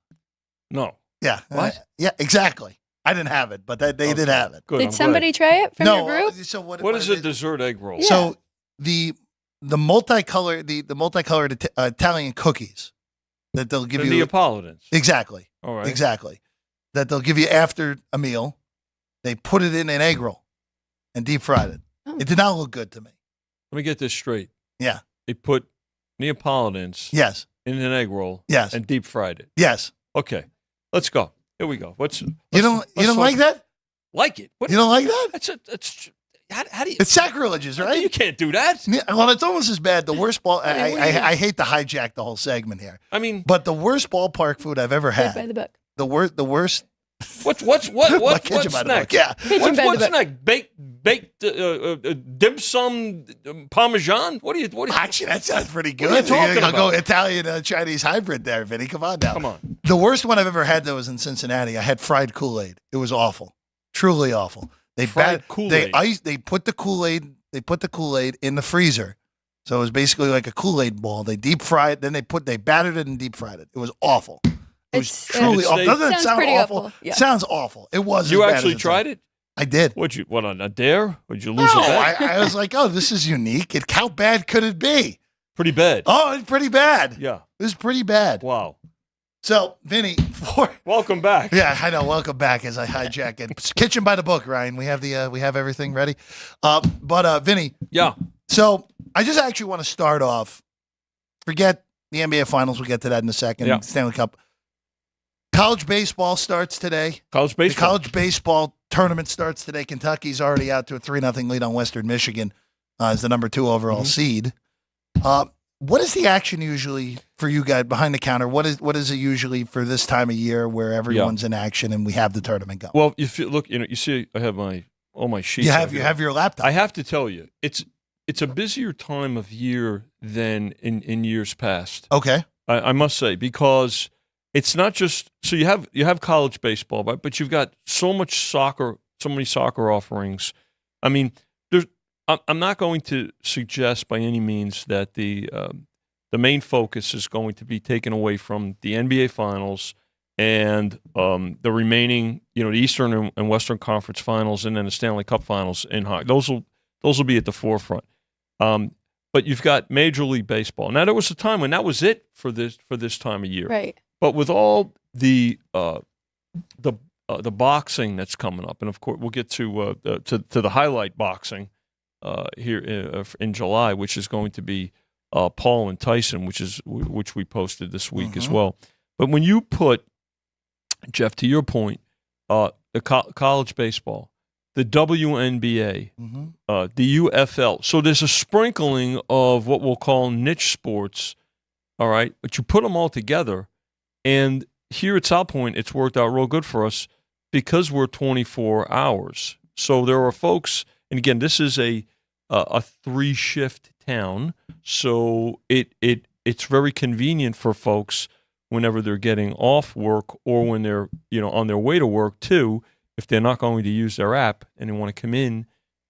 No. Yeah. What? Yeah, exactly. I didn't have it, but they did have it. Good. Did I'm somebody try it from your group? So What is a dessert egg roll? Yeah. So the multicolored Italian cookies that they'll give The you Neapolitans. exactly. All right. Exactly. That they'll give you after a meal. They put it in an egg roll and deep fried it. Oh. It did not look good to me. Let me get this straight. Yeah. They put Neapolitans Yes. in an egg roll Yes. and deep fried it. Yes. Okay. Let's go. Here we go. You don't like that? Like it? What? You don't like that? That's how do you? It's sacrilegious, You right? can't do that. Well, it's almost as bad. The worst ball. I mean, what do you- I hate to hijack the whole segment here, I mean, but the worst ballpark food I've ever Played by had. the book. The worst. what's Kitchen what's by the book, next? yeah. Kitchen by the What's book. next? Baked dim sum parmesan. What do you? Actually, that sounds pretty good. What are you talking I'll go about? Italian Chinese hybrid there, Vinny. Come on now. Come on. The worst one I've ever had though was in Cincinnati. I had fried Kool-Aid. It was awful, truly awful. They Fried Kool-Aid. They put the Kool-Aid. They put the Kool-Aid in the freezer, so it was basically like a Kool-Aid ball. They deep fried. Then they battered it and deep fried it. It was awful. It was It's- truly It awful. Doesn't it sounds sound pretty awful? awful, yeah. Sounds awful. It was. You as bad actually as tried it? I did. What on a dare? Would you No, lose a bet? I was like, oh, this is unique. How bad could it be? Pretty bad. Oh, it's pretty bad. Yeah. It was pretty bad. Wow. So, Vinny, Welcome back. yeah, I know. Welcome back as I hijack it. It's Kitchen by the Book, Ryan. We have we have everything ready. But Vinny, Yeah. so I just actually want to start off. Forget the NBA Finals. We'll get to that in a second. Yeah. Stanley Cup. College baseball starts today. College The baseball. college baseball tournament starts today. Kentucky's already out to a 3-0 lead on Western Michigan. as the number 2 overall seed. What is the action usually for you guys behind the counter? What is it usually for this time of year where everyone's in action and we have the tournament going? Well, if you look, you see, I have all my sheets. You have your laptop. I have to tell you, it's a busier time of year than in years past. Okay. I must say, because it's not just so you have college baseball, but you've got so much soccer, so many soccer offerings. I mean, I'm not going to suggest by any means that the main focus is going to be taken away from the NBA Finals and the remaining, the Eastern and Western Conference Finals, and then the Stanley Cup Finals in hockey. Those will be at the forefront. But you've got Major League Baseball. Now there was a time when that was it for this time of year, right? But with all the boxing that's coming up, and of course we'll get to the highlight boxing here in July, which is going to be Paul and Tyson, which we posted this week as well. But when you put, Jeff, to your point, the college baseball, the WNBA, the UFL, so there's a sprinkling of what we'll call niche sports, all right? But you put them all together, and here at South Point, it's worked out real good for us because we're 24 hours. So there are folks, and again, this is a 3-shift town, so it's very convenient for folks whenever they're getting off work or when they're on their way to work too. If they're not going to use their app and they want to come in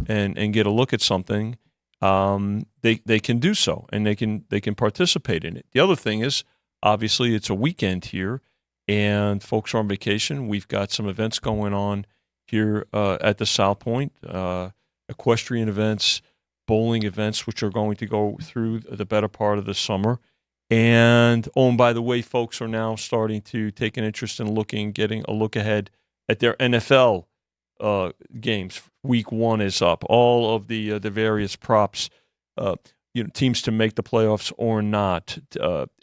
and get a look at something, they can do so and they can participate in it. The other thing is, obviously, it's a weekend here and folks are on vacation. We've got some events going on here at the South Point, equestrian events, bowling events, which are going to go through the better part of the summer. And by the way, folks are now starting to take an interest in getting a look ahead at their NFL games. Week 1 is up. All of the various props, teams to make the playoffs or not,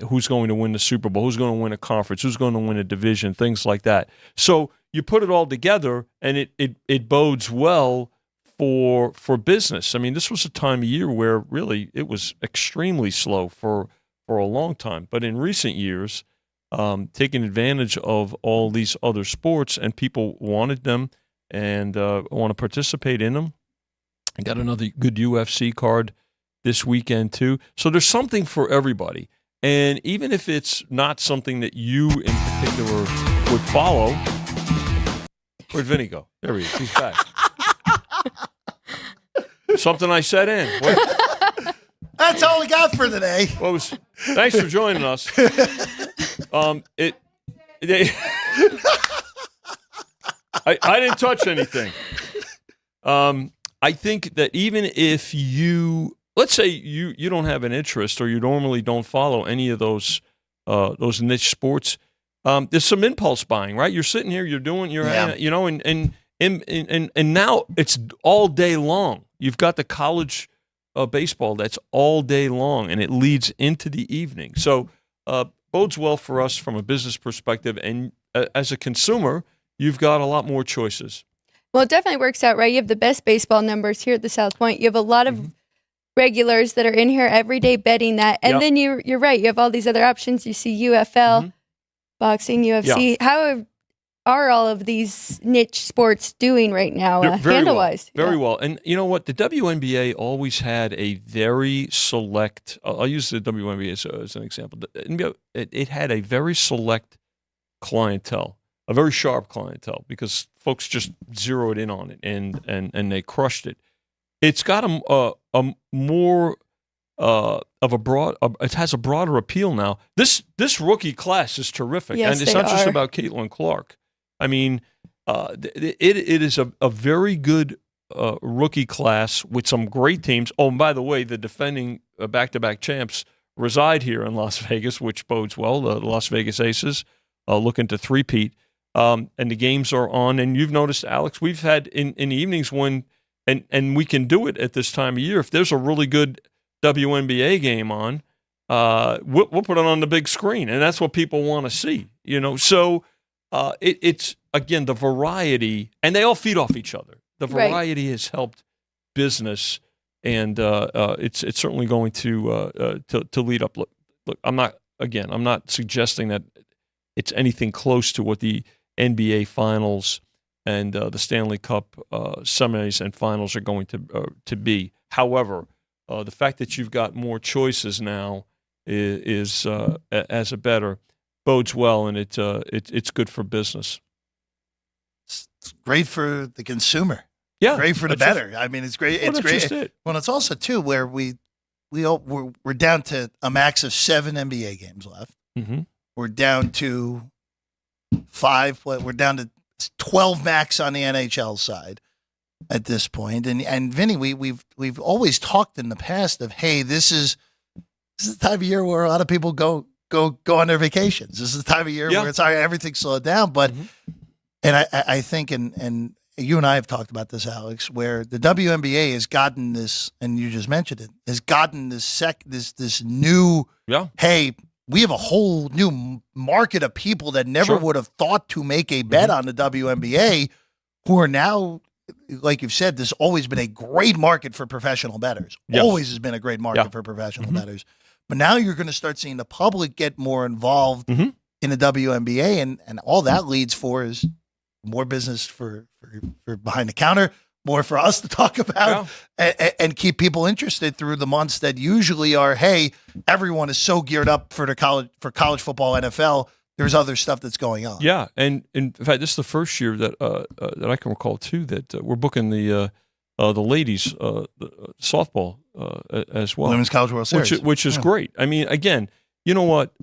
who's going to win the Super Bowl, who's going to win a conference, who's going to win a division, things like that. So you put it all together, and it bodes well for business. I mean, this was a time of year where really it was extremely slow for a long time. But in recent years, taking advantage of all these other sports, and people wanted them and want to participate in them. I got another good UFC card this weekend too. So there's something for everybody. And even if it's not something that you in particular would follow, where'd Vinny go? There he is. He's back. Something I said in. What? That's all we got for the day. Thanks for joining us. I didn't touch anything. I think that even if let's say you don't have an interest or you normally don't follow any of those niche sports, there's some impulse buying, right? You're sitting here, and now it's all day long. You've got the college baseball that's all day long, and it leads into the evening. So bodes well for us from a business perspective, and as a consumer, you've got a lot more choices. Well, it definitely works out, right? You have the best baseball numbers here at the South Point. You have a lot of regulars that are in here every day betting that. And then you're right. You have all these other options. You see UFL, boxing, UFC. Yeah. How are all of these niche sports doing right now, handle-wise? Very well. And you know what? The WNBA always had a very select – I'll use the WNBA as an example. It had a very select clientele, a very sharp clientele, because folks just zeroed in on it and they crushed it. It's got a more of a broad. It has a broader appeal now. This rookie class is terrific, yes, and it's not just about Caitlin Clark. I mean, it is a very good rookie class with some great teams. Oh, and by the way, the defending back-to-back champs reside here in Las Vegas, which bodes well. The Las Vegas Aces looking to three-peat. And the games are on. And you've noticed, Alex, we've had in the evenings when, and we can do it at this time of year, if there's a really good WNBA game on, we'll put it on the big screen. And that's what people want to see, So it's, again, the variety, and they all feed off each other. The variety has helped business and it's certainly going to lead up. Look, I'm not suggesting that it's anything close to what the NBA Finals and the Stanley Cup semis and finals are going to be. However, the fact that you've got more choices now is as a bettor bodes well, and it's good for business. It's great for the consumer. Yeah, great for the bettor. I mean, it's great. Well, It's great. Well, it's also too where we're down to a max of 7 NBA games left. Mm-hmm. We're down to 5. We're down to 12 max on the NHL side at this point. And Vinny, we've always talked in the past of, hey, this is the time of year where a lot of people go on their vacations. This is the time of year where it's everything's slowed down. But and I think and you and I have talked about this, Alex, where the WNBA has gotten this, and you just mentioned it, has gotten this new, hey, we have a whole new market of people that never would have thought to make a bet on the WNBA, who are now, like you've said, there's always been a great market for professional bettors. Always has been a great market for professional bettors. But now you're going to start seeing the public get more involved in the WNBA, and all that leads for is more business for behind the counter, more for us to talk about, and keep people interested through the months that usually are, hey, everyone is so geared up for college football, NFL. There's other stuff that's going on. Yeah, and in fact, this is the first year that I can recall too that we're booking the ladies softball as well, Women's College World Series, which is great. I mean, again, you know what?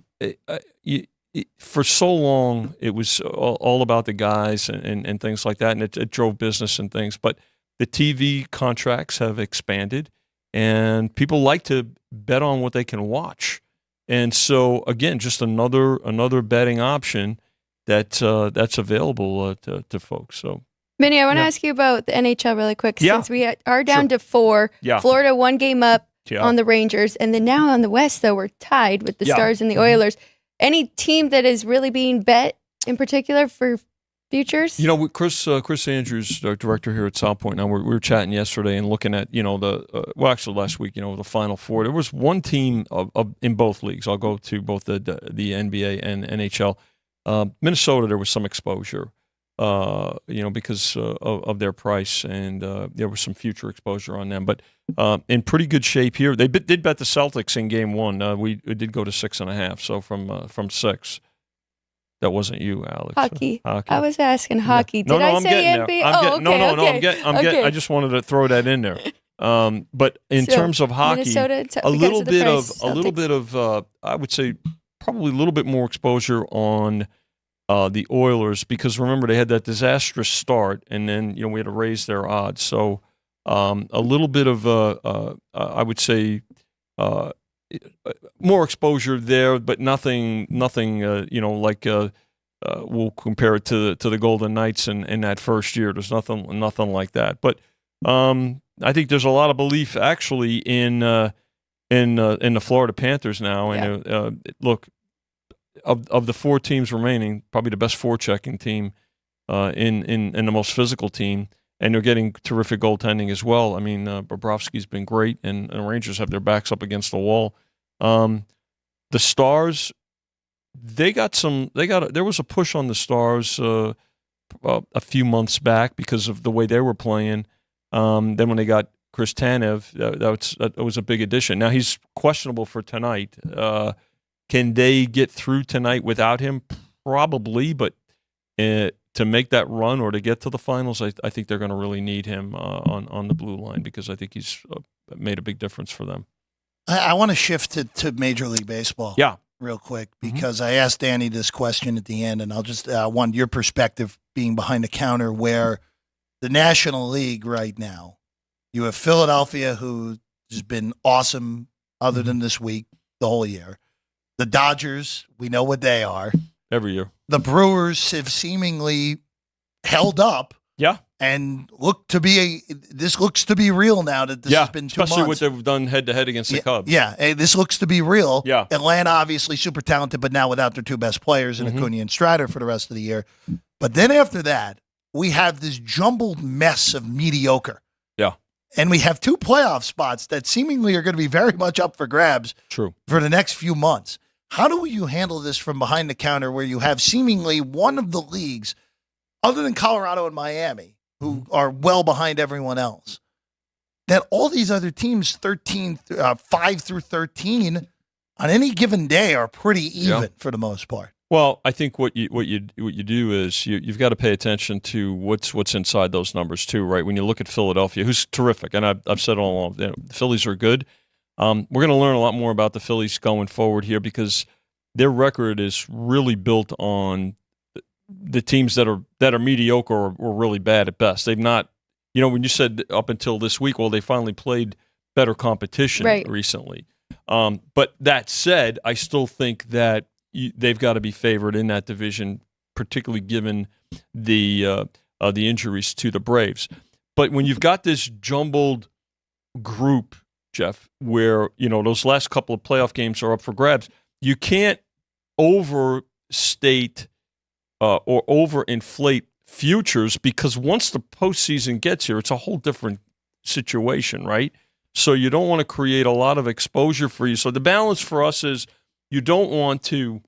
For so long, it was all about the guys and things like that, and it drove business and things. But the TV contracts have expanded, and people like to bet on what they can watch. And so, again, just another betting option that's available to folks. So, Vinny, I want to ask you about the NHL really quick, since we are down to 4. Yeah. Florida 1 game up on the Rangers, and then now on the West, though, we're tied with the Stars and the Oilers. Any team that is really being bet in particular for futures? You know, Chris Andrews, our director here at South Point. Now we were chatting yesterday and looking at actually last week, the Final Four. There was one team in both leagues. I'll go to both the NBA and NHL. Minnesota, there was some exposure, because of their price, and there was some future exposure on them. But in pretty good shape here. They did bet the Celtics in Game 1. We did go to 6.5. So from 6. That wasn't you, Alex. Hockey. I was asking hockey. Did I say NBA? I just wanted to throw that in there. But in terms of hockey, a little bit of I would say probably a little bit more exposure on the Oilers, because remember they had that disastrous start, and then we had to raise their odds. So a little bit of I would say more exposure there, but nothing like we'll compare it to the Golden Knights in that first year. There's nothing like that. But I think there's a lot of belief actually in the Florida Panthers now. And look, of the 4 teams remaining, probably the best forechecking team in the most physical team. And they're getting terrific goaltending as well. I mean, Bobrovsky's been great, and the Rangers have their backs up against the wall. The Stars, there was a push on the Stars a few months back because of the way they were playing. Then when they got Chris Tanev, that was a big addition. Now he's questionable for tonight. Can they get through tonight without him? Probably, but to make that run or to get to the finals, I think they're going to really need him on the blue line, because I think he's made a big difference for them. I want to shift to Major League Baseball real quick, because I asked Danny this question at the end, and I'll just want your perspective being behind the counter, where the National League right now, you have Philadelphia, who has been awesome other than this week, the whole year. The Dodgers, we know what they are. Every year. The Brewers have seemingly held up. Yeah. And this looks to be real now that this has been 2 months. Especially what they've done head-to-head against the Cubs. Yeah, this looks to be real. Yeah. Atlanta, obviously super talented, but now without their 2 best players in Acuna and Strider for the rest of the year. But then after that, we have this jumbled mess of mediocre. Yeah. And we have 2 playoff spots that seemingly are going to be very much up for grabs True. for the next few months. How do you handle this from behind the counter where you have seemingly one of the leagues, other than Colorado and Miami, who are well behind everyone else, that all these other teams, 5 through 13, on any given day are pretty even for the most part? Well, I think what you do is you've got to pay attention to what's inside those numbers too, right? When you look at Philadelphia, who's terrific, and I've said all along, the Phillies are good. We're going to learn a lot more about the Phillies going forward here because their record is really built on the teams that are mediocre or really bad at best. They've not, when you said up until this week, well, they finally played better competition recently. But that said, I still think that they've got to be favored in that division, particularly given the injuries to the Braves. But when you've got this jumbled group, Jeff, where those last couple of playoff games are up for grabs, you can't overstate or overinflate futures because once the postseason gets here, it's a whole different situation, right? So you don't want to create a lot of exposure for you. So the balance for us is you don't want to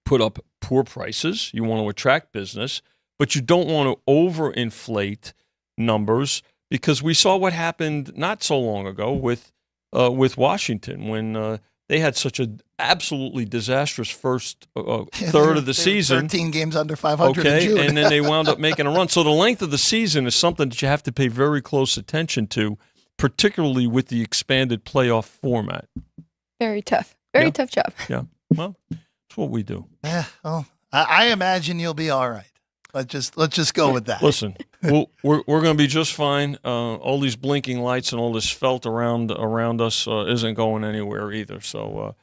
put up poor prices. You want to attract business, but you don't want to overinflate numbers because we saw what happened not so long ago with Washington when they had such an absolutely disastrous first third of the season. 13 games under 500 in June. And then they wound up making a run. So the length of the season is something that you have to pay very close attention to, particularly with the expanded playoff format. Very tough. Very tough job. Yeah. Well, that's what we do. Yeah. Well, I imagine you'll be all right. Let's just go with that. Listen, we're going to be just fine. All these blinking lights and all this felt around us isn't going anywhere either. So,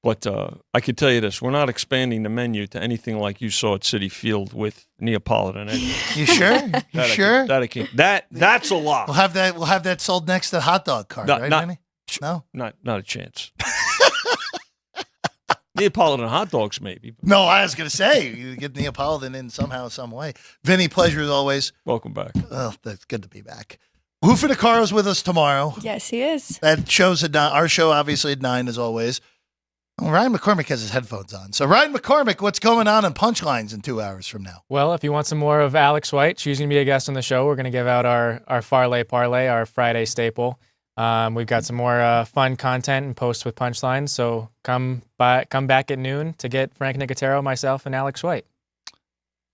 but I can tell you this: we're not expanding the menu to anything like you saw at Citi Field with Neapolitan. You sure? You sure? That's a lot. We'll have that sold next to the hot dog cart, right, Vinny? No, not a chance. Neapolitan hot dogs, maybe. No, I was going to say, you get Neapolitan in somehow, some way. Vinny, pleasure as always. Welcome back. Oh, that's good to be back. Lou Fidacaro's with us tomorrow. Yes, he is. That show's at 9. Our show, obviously, at 9, as always. Well, Ryan McCormick has his headphones on. So, Ryan McCormick, what's going on in Punchlines in 2 hours from now? Well, if you want some more of Alex White, she's going to be a guest on the show. We're going to give out our Farley Parlay, our Friday staple. We've got some more fun content and posts with punchlines, so come back at noon to get Frank Nicotero, myself, and Alex White.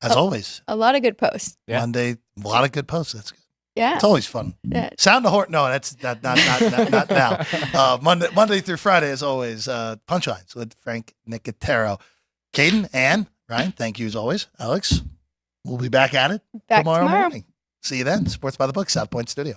As always. A lot of good posts. Yeah. Monday, a lot of good posts. That's good. Yeah. It's always fun. Yeah. Sound the horn. No, that's not now. Monday through Friday, as always, Punchlines with Frank Nicotero. Caden, Ann, Ryan, thank you as always. Alex, we'll be back at it Back tomorrow tomorrow. morning. See you then. Sports by the Book, South Point Studio.